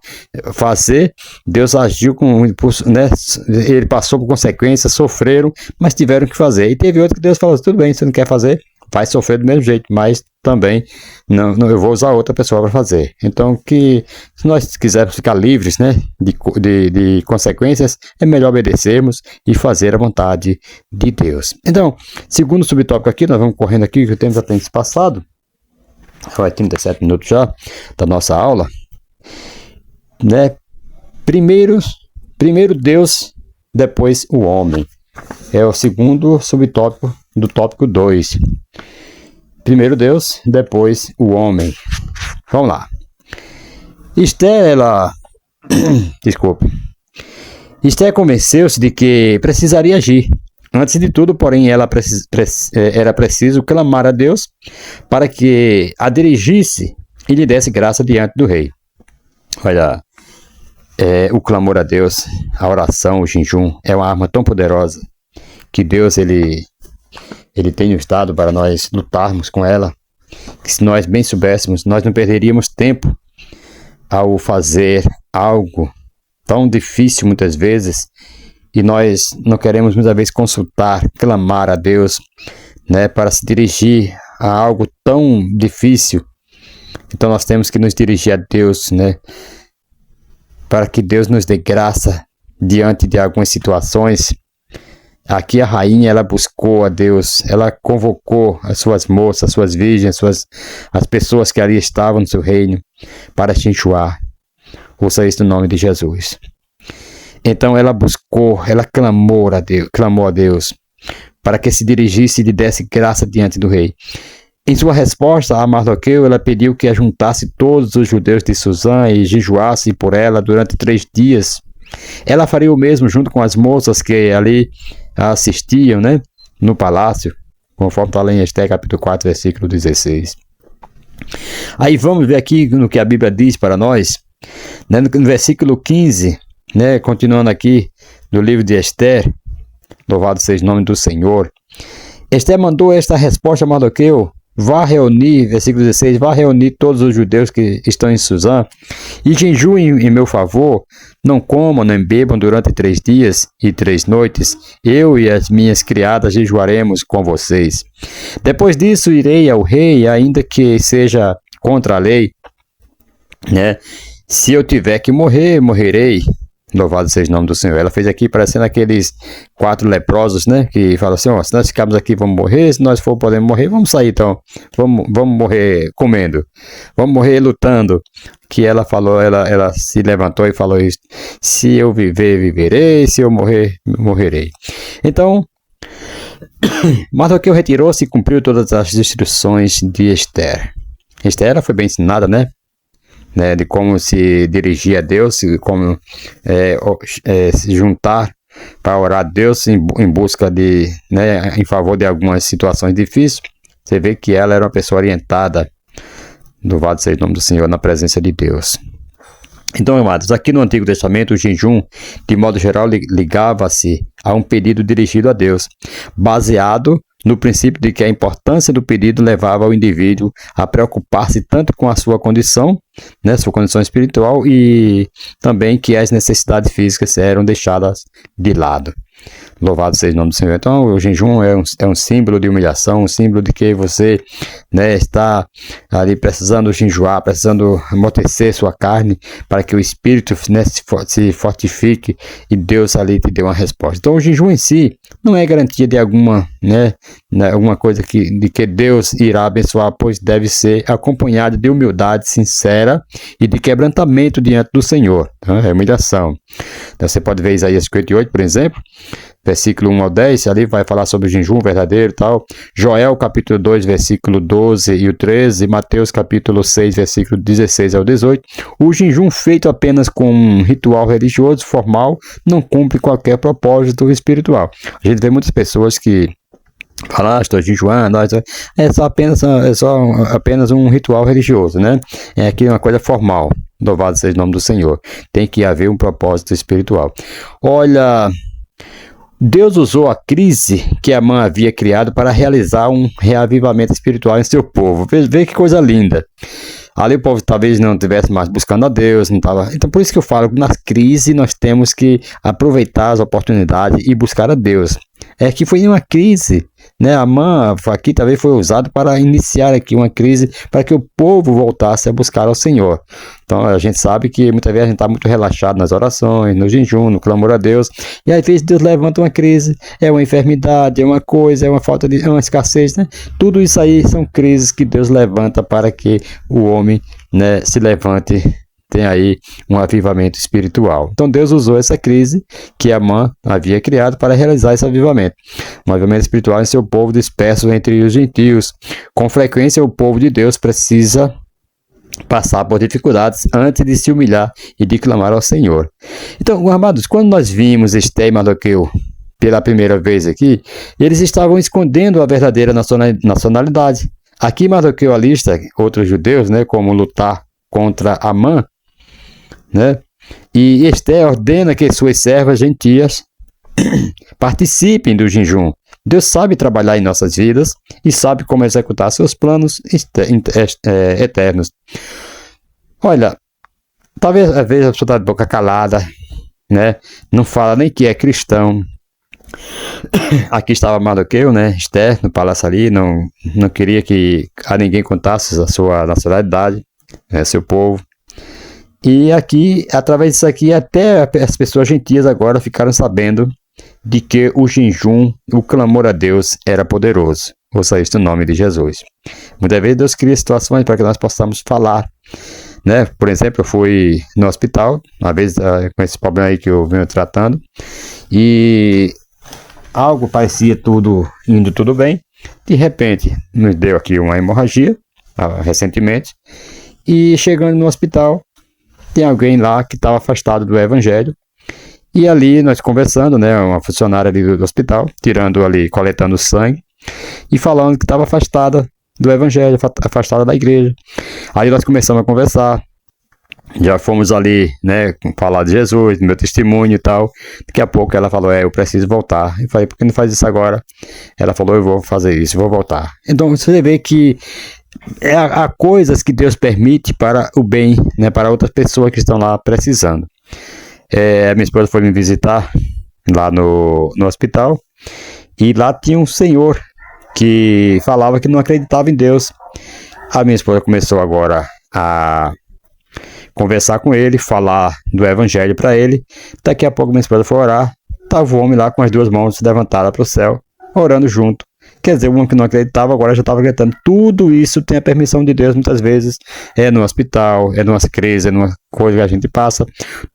fazer. Deus agiu com um impulso, né? Ele passou por consequências, sofreram, mas tiveram que fazer. E teve outro que Deus falou: tudo bem, você não quer fazer? Vai sofrer do mesmo jeito, mas também não, eu vou usar outra pessoa para fazer. Então, que se nós quisermos ficar livres, né, de consequências, é melhor obedecermos e fazer a vontade de Deus. Então, segundo subtópico aqui, nós vamos correndo aqui, que o tempo já tem se passado. Vai 37 minutos já da nossa aula. Né? Primeiro Deus, depois o homem. É o segundo subtópico do tópico 2. Primeiro Deus, depois o homem. Vamos lá. Esther, Esther convenceu-se de que precisaria agir. Antes de tudo, porém, era preciso clamar a Deus para que a dirigisse e lhe desse graça diante do rei. Olha, o clamor a Deus, a oração, o jejum, é uma arma tão poderosa que Deus ele tem nos dado para nós lutarmos com ela, que se nós bem soubéssemos, nós não perderíamos tempo ao fazer algo tão difícil muitas vezes, e nós não queremos muitas vezes consultar, clamar a Deus, né, para se dirigir a algo tão difícil. Então nós temos que nos dirigir a Deus, né, para que Deus nos dê graça diante de algumas situações. Aqui a rainha, ela buscou a Deus, ela convocou as suas moças, as suas virgens, as pessoas que ali estavam no seu reino para jejuar. Ouça isso no nome de Jesus. Então ela buscou, ela clamou a Deus para que se dirigisse e lhe desse graça diante do rei. Em sua resposta a Mardoqueu, ela pediu que ajuntasse todos os judeus de Susã e jejuasse por ela durante 3 dias. Ela faria o mesmo junto com as moças que ali assistiam, né, no palácio, conforme está lá em Esther capítulo 4, versículo 16. Aí vamos ver aqui no que a Bíblia diz para nós, né, no versículo 15, né, continuando aqui no livro de Esther, louvado seja o nome do Senhor. Esther mandou esta resposta a Mardoqueu: vá reunir, versículo 16, vá reunir todos os judeus que estão em Suzã e jejuem em meu favor, não comam nem bebam durante 3 dias e 3 noites, eu e as minhas criadas jejuaremos com vocês. Depois disso irei ao rei, ainda que seja contra a lei, né? Se eu tiver que morrer, morrerei. Louvado seja o nome do Senhor. Ela fez aqui parecendo aqueles 4 leprosos, né? Que falam assim, ó, se nós ficarmos aqui, vamos morrer. Se nós for podemos morrer, vamos sair então. Vamos morrer comendo. Vamos morrer lutando. Que ela falou, ela se levantou e falou isso. Se eu viver, viverei. Se eu morrer, morrerei. Então, Mardoqueu retirou-se e cumpriu todas as instruções de Esther. Esther, ela foi bem ensinada, né? De como se dirigir a Deus, como se juntar para orar a Deus em busca de, né, em favor de algumas situações difíceis. Você vê que ela era uma pessoa orientada, louvado seja o nome do Senhor, na presença de Deus. Então, amados, aqui no Antigo Testamento, o jejum, de modo geral, ligava-se a um pedido dirigido a Deus, baseado no princípio de que a importância do pedido levava o indivíduo a preocupar-se tanto com a sua condição, né, sua condição espiritual, e também que as necessidades físicas eram deixadas de lado. Louvado seja o nome do Senhor. Então, o jejum é um símbolo de humilhação, um símbolo de que você, né, está ali precisando jejuar, precisando amortecer sua carne para que o espírito, né, se fortifique e Deus ali te dê uma resposta. Então, o jejum em si não é garantia de alguma, né, alguma coisa de que Deus irá abençoar, pois deve ser acompanhado de humildade sincera e de quebrantamento diante do Senhor. Então, é humilhação. Então, você pode ver Isaías 58, por exemplo, versículo 1 ao 10, ali vai falar sobre o jejum verdadeiro e tal. Joel, capítulo 2, versículo 12 e o 13. Mateus, capítulo 6, versículo 16 ao 18. O jejum feito apenas com um ritual religioso formal não cumpre qualquer propósito espiritual. A gente vê muitas pessoas que falam, estou jejuando, é só apenas um ritual religioso, né? É aqui uma coisa formal. Louvado seja o nome do Senhor. Tem que haver um propósito espiritual. Olha, Deus usou a crise que Amã havia criado para realizar um reavivamento espiritual em seu povo. Vê que coisa linda. Ali o povo talvez não estivesse mais buscando a Deus, não estava. Então por isso que eu falo que na crise nós temos que aproveitar as oportunidades e buscar a Deus. É que foi uma crise, né? Amã aqui talvez foi usado para iniciar aqui uma crise para que o povo voltasse a buscar ao Senhor. Então a gente sabe que muitas vezes a gente está muito relaxado nas orações, no jejum, no clamor a Deus, e às vezes Deus levanta uma crise, é uma enfermidade, é uma coisa, é uma falta de, é uma escassez, né? Tudo isso aí são crises que Deus levanta para que o homem, né, se levante, tem aí um avivamento espiritual. Então Deus usou essa crise que Amã havia criado para realizar esse avivamento. Um avivamento espiritual em seu povo disperso entre os gentios. Com frequência o povo de Deus precisa passar por dificuldades antes de se humilhar e de clamar ao Senhor. Então, amados, quando nós vimos Esther e Mardoqueu pela primeira vez aqui, eles estavam escondendo a verdadeira nacionalidade. Aqui Mardoqueu alista outros judeus, né, como lutar contra Amã, né? E Esther ordena que suas servas gentias participem do jejum. Deus sabe trabalhar em nossas vidas e sabe como executar seus planos eternos. Olha, talvez às vezes a pessoa está de boca calada, né? Não fala nem que é cristão. Aqui estava Mardoqueu, né? Esther no palácio ali, não queria que a ninguém contasse a sua nacionalidade, né? Seu povo. E aqui, através disso aqui, até as pessoas gentias agora ficaram sabendo de que o jejum, o clamor a Deus era poderoso. Ouça isso no nome de Jesus. Muitas vezes Deus cria situações para que nós possamos falar, né? Por exemplo, eu fui no hospital, uma vez com esse problema aí que eu venho tratando, e algo parecia indo tudo bem. De repente, nos deu aqui uma hemorragia, recentemente, e chegando no hospital, tem alguém lá que estava afastado do evangelho, e ali nós conversando, né, uma funcionária ali do hospital, coletando sangue, e falando que estava afastada do evangelho, afastada da igreja. Aí nós começamos a conversar, Já fomos ali, né, falar de Jesus, do meu testemunho e tal. Daqui a pouco ela falou, eu preciso voltar. Eu falei, por que não faz isso agora? Ela falou, eu vou fazer isso, vou voltar. Então você vê que há coisas que Deus permite para o bem, né, para outras pessoas que estão lá precisando. Minha esposa foi me visitar lá no hospital e lá tinha um senhor que falava que não acreditava em Deus. A minha esposa começou agora a conversar com ele, falar do evangelho para ele. Daqui a pouco minha esposa foi orar, estava o homem lá com as duas mãos levantadas para o céu, orando junto. Quer dizer, o homem que não acreditava agora já estava gritando. Tudo isso tem a permissão de Deus muitas vezes. É no hospital, é numa crise, é numa coisa que a gente passa.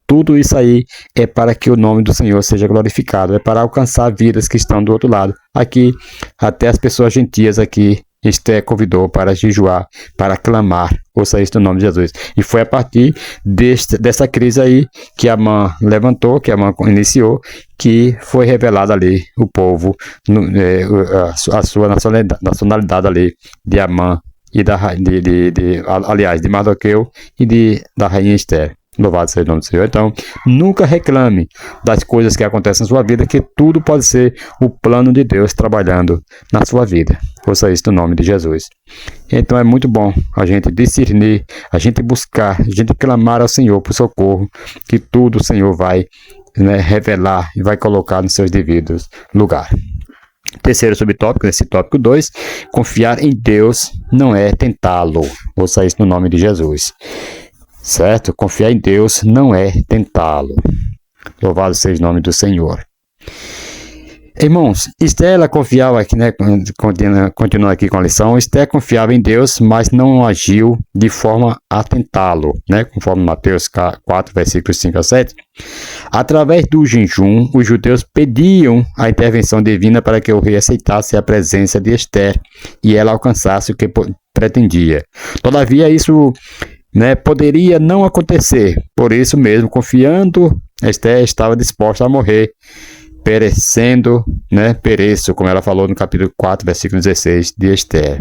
Tudo isso aí é para que o nome do Senhor seja glorificado. É para alcançar vidas que estão do outro lado. Aqui, até as pessoas gentias aqui, Esté convidou para jejuar, para clamar, ouça isso no nome de Jesus. E foi a partir dessa crise aí que a mãe levantou, que a mãe iniciou, que foi revelado ali o povo, a sua nacionalidade ali de Amã e aliás, de Mardoqueu e da rainha Esther. Louvado seja o nome do Senhor. Então, nunca reclame das coisas que acontecem na sua vida, que tudo pode ser o plano de Deus trabalhando na sua vida. Ouça isso no nome de Jesus. Então, é muito bom a gente discernir, a gente buscar, a gente clamar ao Senhor por socorro, que tudo o Senhor vai, né, revelar e vai colocar nos seus devidos lugares. Terceiro subtópico, nesse tópico 2, confiar em Deus não é tentá-lo. Ouça isso no nome de Jesus. Certo? Confiar em Deus não é tentá-lo. Louvado seja o nome do Senhor. Irmãos, Esther confiava aqui, né? Continua aqui com a lição. Esther confiava em Deus, mas não agiu de forma a tentá-lo, né? Conforme Mateus 4, versículos 5 a 7. Através do jejum, os judeus pediam a intervenção divina para que o rei aceitasse a presença de Esther e ela alcançasse o que pretendia. Todavia, isso, né, poderia não acontecer. Por isso mesmo, confiando, Esther estava disposta a morrer, perecendo, né, pereço, como ela falou no capítulo 4, versículo 16 de Esther.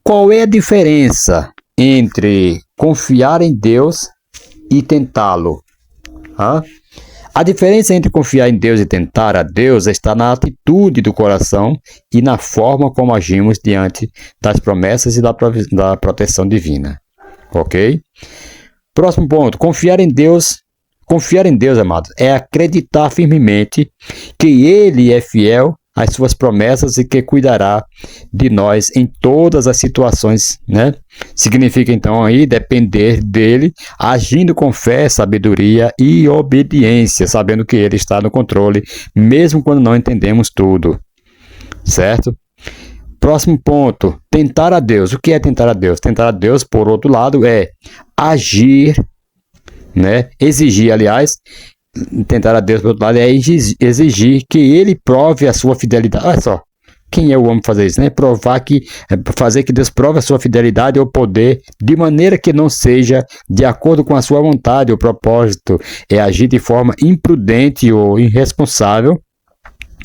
Qual é a diferença entre confiar em Deus e tentá-lo? A diferença entre confiar em Deus e tentar a Deus está na atitude do coração e na forma como agimos diante das promessas e da proteção divina. Ok? Próximo ponto. Confiar em Deus, amados, é acreditar firmemente que Ele é fiel às suas promessas e que cuidará de nós em todas as situações, né? Significa, então, aí depender dele, agindo com fé, sabedoria e obediência, sabendo que Ele está no controle, mesmo quando não entendemos tudo. Certo? Próximo ponto, tentar a Deus. O que é tentar a Deus? Tentar a Deus, por outro lado, é agir, né? Exigir, aliás, tentar a Deus, por outro lado, é exigir que Ele prove a sua fidelidade. Olha só, quem é o homem fazer isso, né? Fazer que Deus prove a sua fidelidade ou poder, de maneira que não seja de acordo com a sua vontade ou propósito. É agir de forma imprudente ou irresponsável,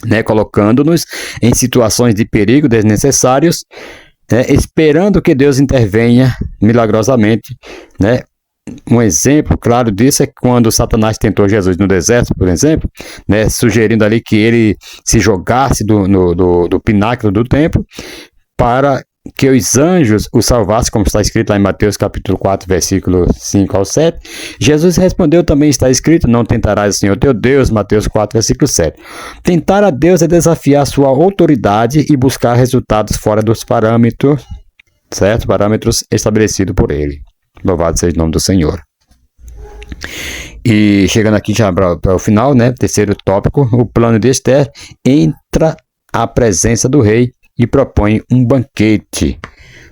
né, colocando-nos em situações de perigo desnecessários, né, esperando que Deus intervenha milagrosamente, né. Um exemplo claro disso é quando Satanás tentou Jesus no deserto, por exemplo, né, sugerindo ali que ele se jogasse do pináculo do templo para que os anjos o salvassem, como está escrito lá em Mateus capítulo 4, versículo 5 ao 7. Jesus respondeu, também está escrito, não tentarás o Senhor teu Deus, Mateus 4, versículo 7. Tentar a Deus é desafiar sua autoridade e buscar resultados fora dos parâmetros, certo? Parâmetros estabelecidos por Ele. Louvado seja o nome do Senhor. E chegando aqui já para o final, né? Terceiro tópico, o plano de Esther entra à presença do rei e propõe um banquete.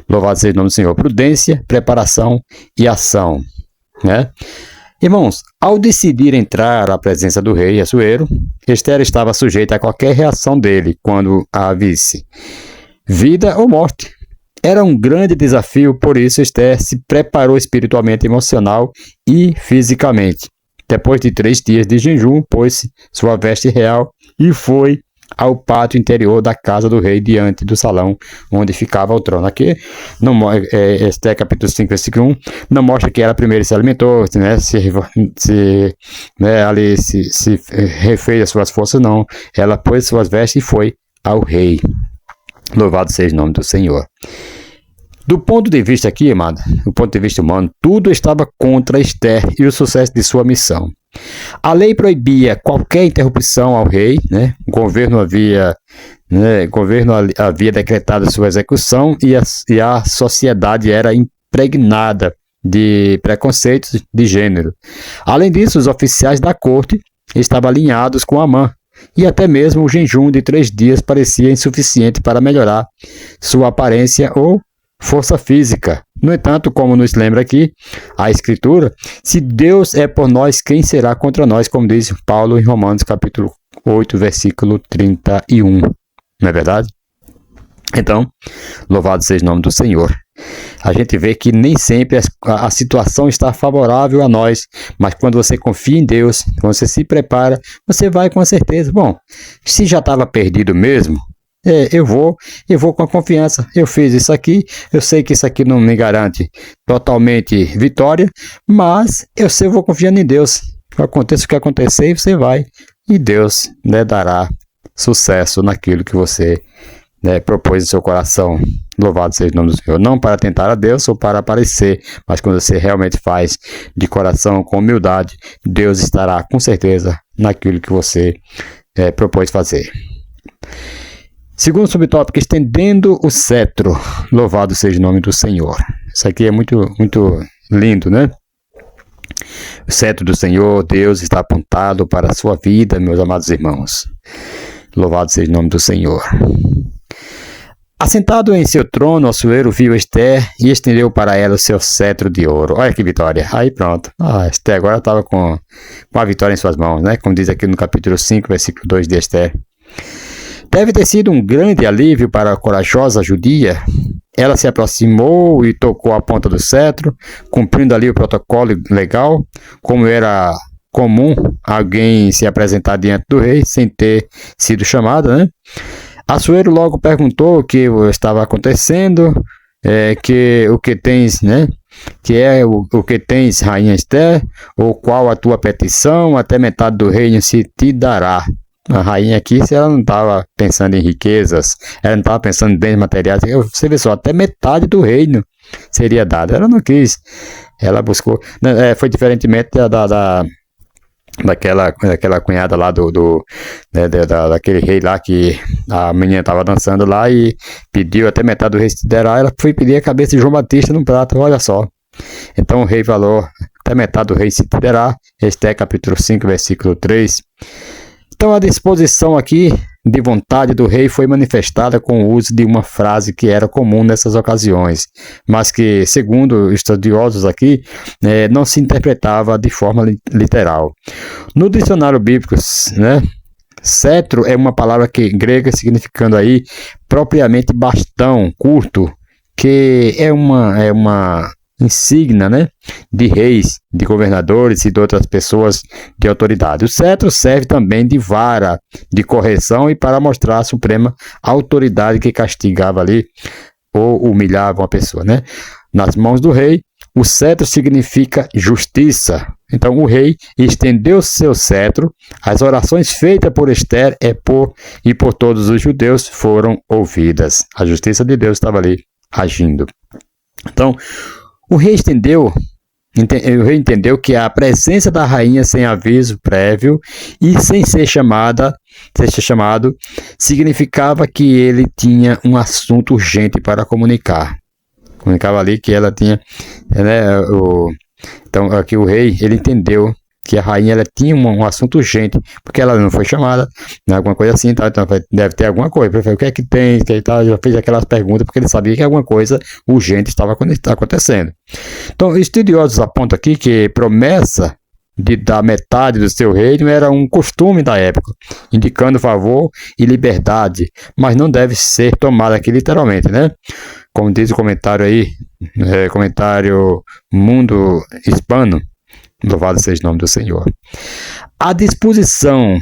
Louvado seja o nome do Senhor. Prudência, preparação e ação, né? Irmãos, ao decidir entrar à presença do rei Assuero, Esther estava sujeita a qualquer reação dele quando a visse. Vida ou morte. Era um grande desafio, por isso Esther se preparou espiritualmente, emocional e fisicamente. Depois de 3 dias de jejum, pôs-se sua veste real e foi ao pátio interior da casa do rei, diante do salão onde ficava o trono. Aqui, Esther capítulo 5, versículo 1, não mostra que ela primeiro se alimentou, né, se refez as suas forças, não. Ela pôs suas vestes e foi ao rei. Louvado seja o nome do Senhor. Do ponto de vista aqui, amado, do ponto de vista humano, tudo estava contra Esther e o sucesso de sua missão. A lei proibia qualquer interrupção ao rei, né? O governo havia decretado sua execução e a sociedade era impregnada de preconceitos de gênero. Além disso, os oficiais da corte estavam alinhados com Amã, e até mesmo o jejum de 3 dias parecia insuficiente para melhorar sua aparência ou força física. No entanto, como nos lembra aqui a Escritura, se Deus é por nós, quem será contra nós, como diz Paulo em Romanos capítulo 8, versículo 31. Não é verdade? Então, louvado seja o nome do Senhor. A gente vê que nem sempre a situação está favorável a nós, mas quando você confia em Deus, quando você se prepara, você vai com a certeza. Bom, se já estava perdido mesmo, eu vou com a confiança. Eu fiz isso aqui, eu sei que isso aqui não me garante totalmente vitória, mas eu vou confiando em Deus. Aconteça o que acontecer, você vai, e Deus, né, dará sucesso naquilo que você, né, propôs em seu coração. Louvado seja o nome do Senhor. Não para tentar a Deus ou para aparecer, mas quando você realmente faz de coração, com humildade, Deus estará com certeza naquilo que você propôs fazer. Segundo subtópico, estendendo o cetro. Louvado seja o nome do Senhor. Isso aqui é muito, muito lindo, né? O cetro do Senhor, Deus, está apontado para a sua vida, meus amados irmãos. Louvado seja o nome do Senhor. Assentado em seu trono, Assuero viu Esther e estendeu para ela o seu cetro de ouro. Olha que vitória. Aí pronto. Esther agora estava com a vitória em suas mãos, né? Como diz aqui no capítulo 5, versículo 2 de Esther. Deve ter sido um grande alívio para a corajosa judia. Ela se aproximou e tocou a ponta do cetro, cumprindo ali o protocolo legal, como era comum alguém se apresentar diante do rei sem ter sido chamada, né? Assuero logo perguntou o que estava acontecendo, que o que tens, né? Que é o que tens, rainha Esther, ou qual a tua petição, até metade do reino se te dará. A rainha aqui, se ela não estava pensando em riquezas, ela não estava pensando em bens materiais, você vê só, até metade do reino seria dada. Ela não quis, ela buscou, foi diferentemente daquela cunhada lá daquele rei lá que a menina estava dançando lá e pediu até metade do rei se dará. Ela foi pedir a cabeça de João Batista num prato, olha só. Então o rei falou, até metade do rei se dará. Este é capítulo 5, versículo 3. Então a disposição aqui de vontade do rei foi manifestada com o uso de uma frase que era comum nessas ocasiões, mas que, segundo estudiosos aqui, não se interpretava de forma literal. No dicionário bíblico, né, cetro é uma palavra grega significando aí propriamente bastão curto, que é uma insígnia, né, de reis, de governadores e de outras pessoas de autoridade. O cetro serve também de vara de correção e para mostrar a suprema autoridade que castigava ali ou humilhava uma pessoa, né? Nas mãos do rei, o cetro significa justiça. Então o rei estendeu seu cetro, as orações feitas por Esther e por todos os judeus foram ouvidas. A justiça de Deus estava ali agindo. Então, o rei entendeu que a presença da rainha sem aviso prévio e sem ser chamado significava que ele tinha um assunto urgente para comunicar. Comunicava ali que ela tinha, né, então aqui o rei, ele entendeu que a rainha ela tinha um assunto urgente, porque ela não foi chamada, né, alguma coisa assim, tá? Então deve ter alguma coisa. O que é que tem? Já fez aquelas perguntas porque ele sabia que alguma coisa urgente estava acontecendo. Então, estudiosos apontam aqui que promessa de dar metade do seu reino era um costume da época, indicando favor e liberdade, mas não deve ser tomada aqui literalmente, né? Como diz o comentário aí, comentário Mundo Hispano, louvado seja o nome do Senhor. A disposição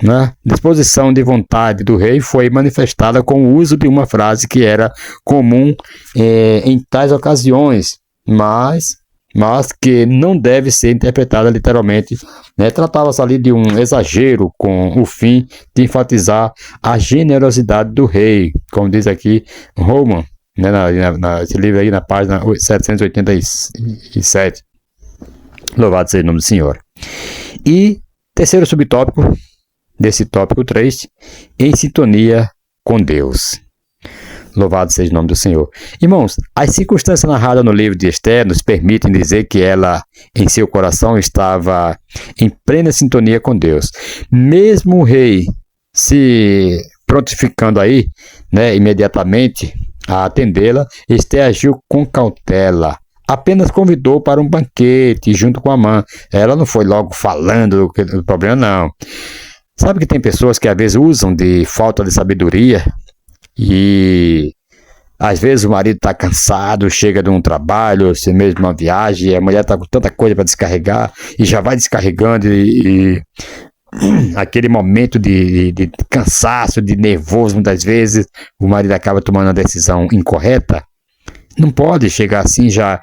né, disposição de vontade do rei foi manifestada com o uso de uma frase que era comum em tais ocasiões, mas que não deve ser interpretada literalmente, né? Tratava-se ali de um exagero com o fim de enfatizar a generosidade do rei, como diz aqui Roman, né, esse livro aí na página 787. Louvado seja o nome do Senhor. E terceiro subtópico desse tópico 3, em sintonia com Deus. Louvado seja o nome do Senhor. Irmãos, as circunstâncias narradas no livro de Esther nos permitem dizer que ela, em seu coração, estava em plena sintonia com Deus. Mesmo o rei se prontificando aí, né, imediatamente a atendê-la, Esther agiu com cautela. Apenas convidou para um banquete junto com Amã. Ela não foi logo falando do problema, não. Sabe que tem pessoas que às vezes usam de falta de sabedoria e às vezes o marido está cansado, chega de um trabalho, ou mesmo uma viagem, e a mulher está com tanta coisa para descarregar e já vai descarregando e aquele momento de cansaço, de nervoso, muitas vezes o marido acaba tomando uma decisão incorreta. Não pode chegar assim já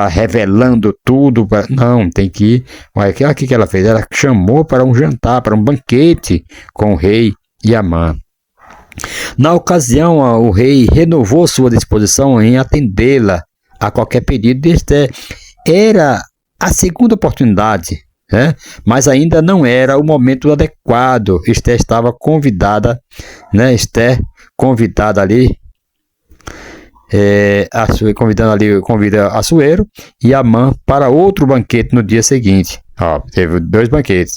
revelando tudo. Não, tem que ir. Olha, o que ela fez? Ela chamou para um jantar, para um banquete com o rei e Amã. Na ocasião, o rei renovou sua disposição em atendê-la a qualquer pedido de Esther. Era a segunda oportunidade, né? Mas ainda não era o momento adequado. Esther estava convidada, né? Esther convidada ali. Convida Assuero e Amã para outro banquete no dia seguinte. Teve 2 banquetes.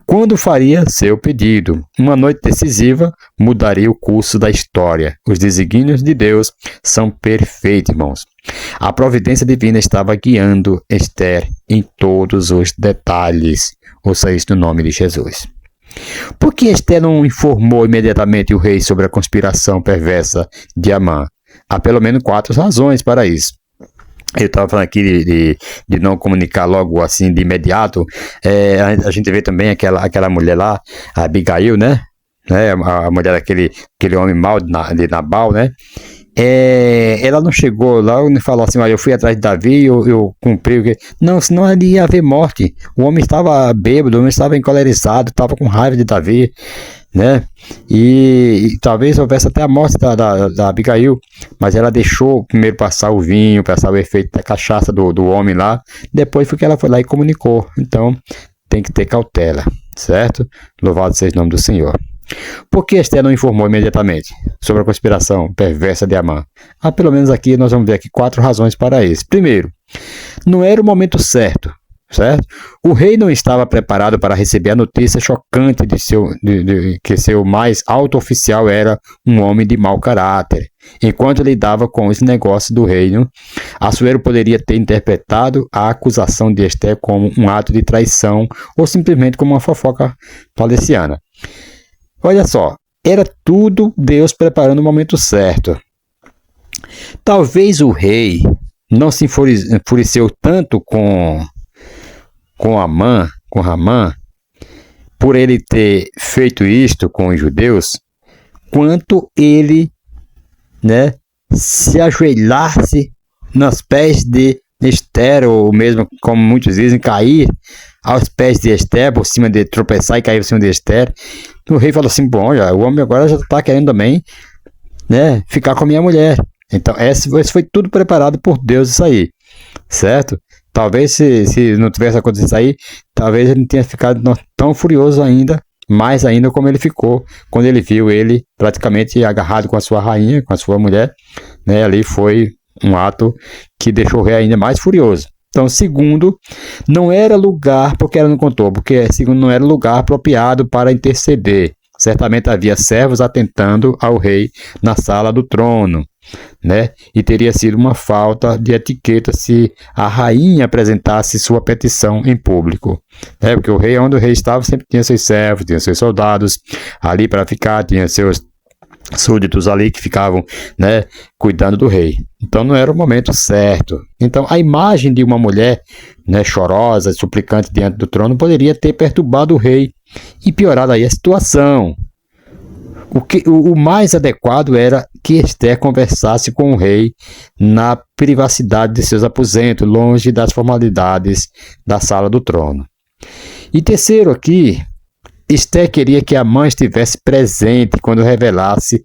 Quando faria seu pedido? Uma noite decisiva mudaria o curso da história. Os desígnios de Deus são perfeitos, irmãos. A providência divina estava guiando Esther em todos os detalhes. Ouça isso no nome de Jesus. Por que Esther não informou imediatamente o rei sobre a conspiração perversa de Amã? Há pelo menos 4 razões para isso. Eu estava falando aqui de não comunicar logo assim de imediato. A gente vê também aquela mulher lá, a Abigail, né? A mulher daquele homem mau de Nabal, né? Ela não chegou lá e falou assim: olha, eu fui atrás de Davi, eu cumpri o que. Não, senão ali ia haver morte. O homem estava bêbado, o homem estava encolerizado, estava com raiva de Davi, né? E talvez houvesse até a morte da Abigail, mas ela deixou primeiro passar o vinho, passar o efeito da cachaça do homem lá, depois foi que ela foi lá e comunicou. Então tem que ter cautela, certo? Louvado seja o nome do Senhor. Por que Esther não informou imediatamente sobre a conspiração perversa de Amã? Pelo menos aqui nós vamos ver aqui 4 razões para isso. Primeiro, não era o momento certo. Certo? O rei não estava preparado para receber a notícia chocante de que seu mais alto oficial era um homem de mau caráter. Enquanto lidava com os negócios do reino, Assuero poderia ter interpretado a acusação de Esther como um ato de traição ou simplesmente como uma fofoca palestiniana. Olha só, era tudo Deus preparando o momento certo. Talvez o rei não se enfureceu tanto com Amã, por ele ter feito isto com os judeus, quanto ele, né, se ajoelhasse nos pés de Esther, ou mesmo, como muitos dizem, cair aos pés de Esther, por cima de tropeçar e cair por cima de Esther. O rei falou assim: bom, o homem agora já está querendo também, né, ficar com a minha mulher. Então, esse foi tudo preparado por Deus, isso aí, certo? Talvez se não tivesse acontecido isso aí, talvez ele não tenha ficado tão furioso ainda, mais ainda como ele ficou, quando ele viu ele praticamente agarrado com a sua rainha, com a sua mulher, né? Ali foi um ato que deixou o rei ainda mais furioso. Então, segundo, não era lugar, porque ela não contou, porque segundo, não era lugar apropriado para interceder. Certamente havia servos atentando ao rei na sala do trono, né? E teria sido uma falta de etiqueta se a rainha apresentasse sua petição em público, né? Porque o rei, onde o rei estava, sempre tinha seus servos, tinha seus soldados ali para ficar, tinha seus súditos ali que ficavam, né, cuidando do rei. Então não era o momento certo. Então a imagem de uma mulher, né, chorosa, suplicante diante do trono poderia ter perturbado o rei e piorado aí a situação. O mais adequado era que Esther conversasse com o rei na privacidade de seus aposentos, longe das formalidades da sala do trono. E terceiro aqui, Esther queria que Amã estivesse presente quando revelasse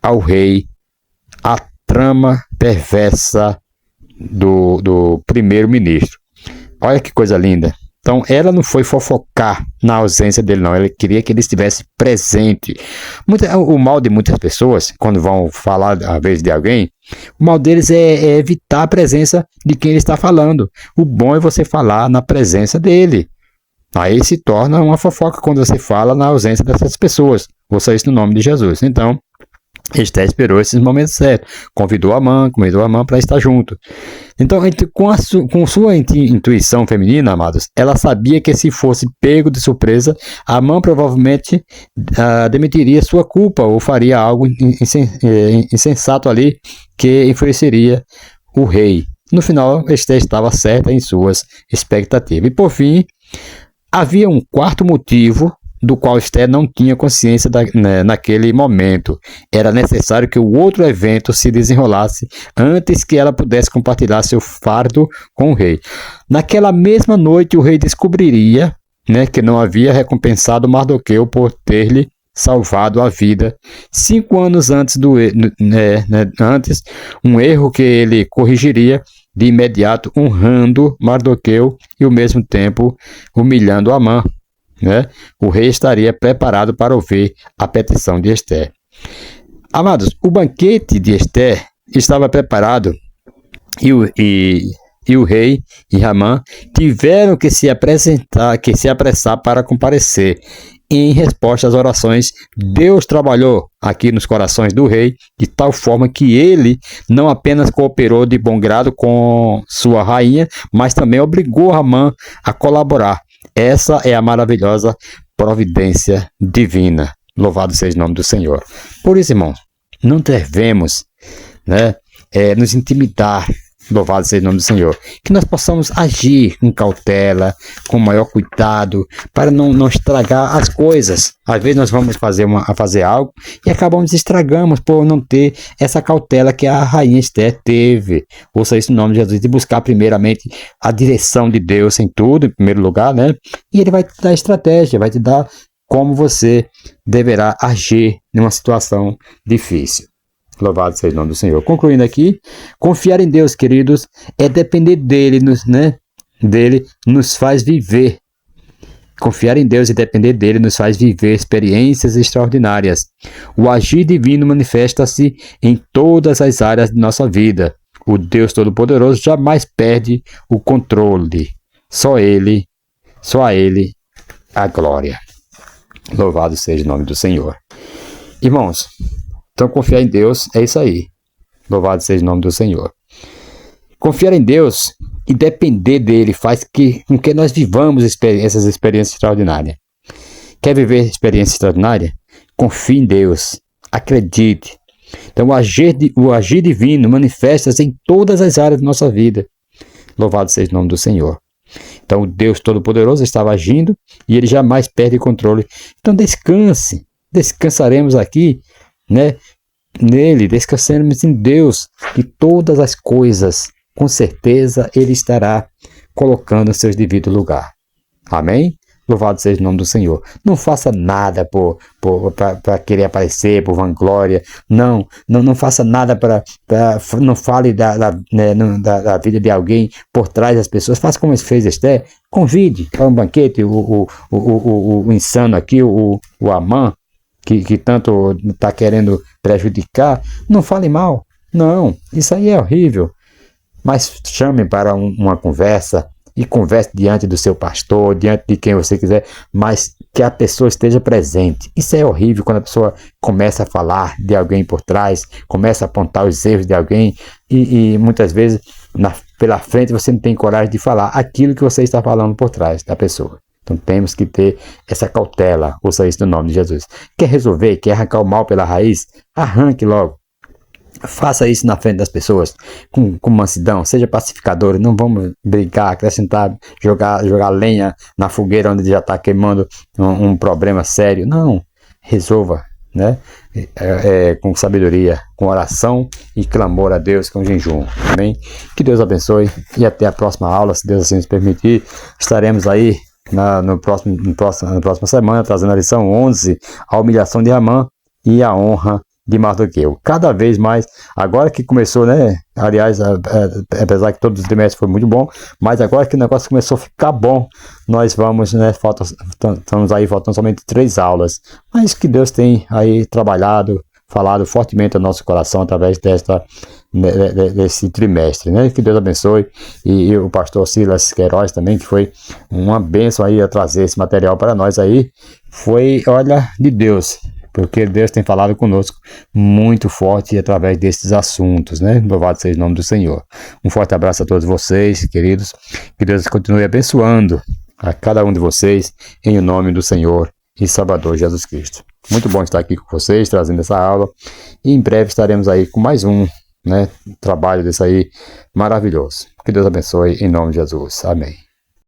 ao rei a trama perversa do primeiro-ministro. Olha que coisa linda. Então, ela não foi fofocar na ausência dele, não. Ela queria que ele estivesse presente. O mal de muitas pessoas, quando vão falar à vez de alguém, o mal deles é evitar a presença de quem ele está falando. O bom é você falar na presença dele. Aí se torna uma fofoca quando você fala na ausência dessas pessoas. Ouça isso no nome de Jesus. Então, Esther esperou esses momentos certos. Convidou Amã para estar junto. Então, com sua intuição feminina, amados, ela sabia que se fosse pego de surpresa, Amã provavelmente demitiria sua culpa ou faria algo insensato ali que enfureceria o rei. No final, Esther estava certa em suas expectativas. E por fim, havia um quarto motivo do qual Esther não tinha consciência naquele momento. Era necessário que o outro evento se desenrolasse antes que ela pudesse compartilhar seu fardo com o rei. Naquela mesma noite, o rei descobriria, né, que não havia recompensado Mardoqueu por ter-lhe salvado a vida 5 anos antes antes, um erro que ele corrigiria de imediato, honrando Mardoqueu e ao mesmo tempo humilhando Amã. Né? O rei estaria preparado para ouvir a petição de Esther. Amados, o banquete de Esther estava preparado e o rei e Amã tiveram que se apressar para comparecer. Em resposta às orações, Deus trabalhou aqui nos corações do rei de tal forma que ele não apenas cooperou de bom grado com sua rainha, mas também obrigou Amã a colaborar. Essa é a maravilhosa providência divina. Louvado seja o nome do Senhor. Por isso, irmãos, não devemos, né, nos intimidar. Louvado seja o nome do Senhor. Que nós possamos agir com cautela, com maior cuidado, para não estragar as coisas. Às vezes nós vamos fazer algo e acabamos estragamos por não ter essa cautela que a rainha Esther teve. Ouça isso no nome de Jesus, de buscar primeiramente a direção de Deus em tudo, em primeiro lugar, né? E Ele vai te dar estratégia, vai te dar como você deverá agir numa situação difícil. Louvado seja o nome do Senhor. Concluindo aqui, confiar em Deus, queridos, é depender dele, dele nos faz viver. Confiar em Deus e depender dele nos faz viver experiências extraordinárias. O agir divino manifesta-se em todas as áreas de nossa vida. O Deus Todo-Poderoso jamais perde o controle. Só a Ele a glória. Louvado seja o nome do Senhor. Irmãos, então confiar em Deus é isso aí. Louvado seja o nome do Senhor. Confiar em Deus e depender dele faz com que nós vivamos essas experiências extraordinárias. Quer viver experiência extraordinária? Confie em Deus. Acredite. Então o agir divino manifesta-se em todas as áreas da nossa vida. Louvado seja o nome do Senhor. Então o Deus Todo-Poderoso estava agindo e ele jamais perde o controle. Então descanse. Descansaremos aqui, né? Nele, descansaremos em Deus, que todas as coisas, com certeza, Ele estará colocando em seu devido lugar. Amém? Louvado seja o nome do Senhor. Não faça nada para querer aparecer, por vanglória. Não faça nada não fale da vida de alguém por trás das pessoas. Faça como fez Esther. Convide para um banquete o insano aqui, o Amã, que tanto está querendo prejudicar. Não fale mal. Não, isso aí é horrível. Mas chame para uma conversa e converse diante do seu pastor, diante de quem você quiser, mas que a pessoa esteja presente. Isso é horrível quando a pessoa começa a falar de alguém por trás, começa a apontar os erros de alguém e muitas vezes pela frente você não tem coragem de falar aquilo que você está falando por trás da pessoa. Então temos que ter essa cautela, ouça isso no nome de Jesus. Quer resolver, quer arrancar o mal pela raiz? Arranque logo. Faça isso na frente das pessoas, com mansidão, seja pacificador, não vamos brigar, acrescentar, jogar lenha na fogueira onde já está queimando um problema sério. Não, resolva, né? Com sabedoria, com oração e clamor a Deus, com jejum. Amém? Que Deus abençoe e até a próxima aula, se Deus assim nos permitir. Estaremos aí na próxima semana trazendo a lição 11, a humilhação de Amã e a honra de Mardoqueu. Cada vez mais, agora que começou, né? Aliás, apesar que todos os trimestres foi muito bom, mas agora que o negócio começou a ficar bom, nós vamos, né? Estamos aí, faltam somente 3 aulas, mas que Deus tem aí trabalhado, falado fortemente ao nosso coração através desse trimestre, né? Que Deus abençoe, e o pastor Silas Queiroz também, que foi uma bênção aí a trazer esse material para nós aí, foi, olha, de Deus, porque Deus tem falado conosco muito forte através desses assuntos, né? Louvado seja o nome do Senhor. Um forte abraço a todos vocês, queridos. Que Deus continue abençoando a cada um de vocês, em o nome do Senhor e Salvador Jesus Cristo. Muito bom estar aqui com vocês, trazendo essa aula. E em breve estaremos aí com mais um, né, trabalho desse aí maravilhoso. Que Deus abençoe em nome de Jesus. Amém.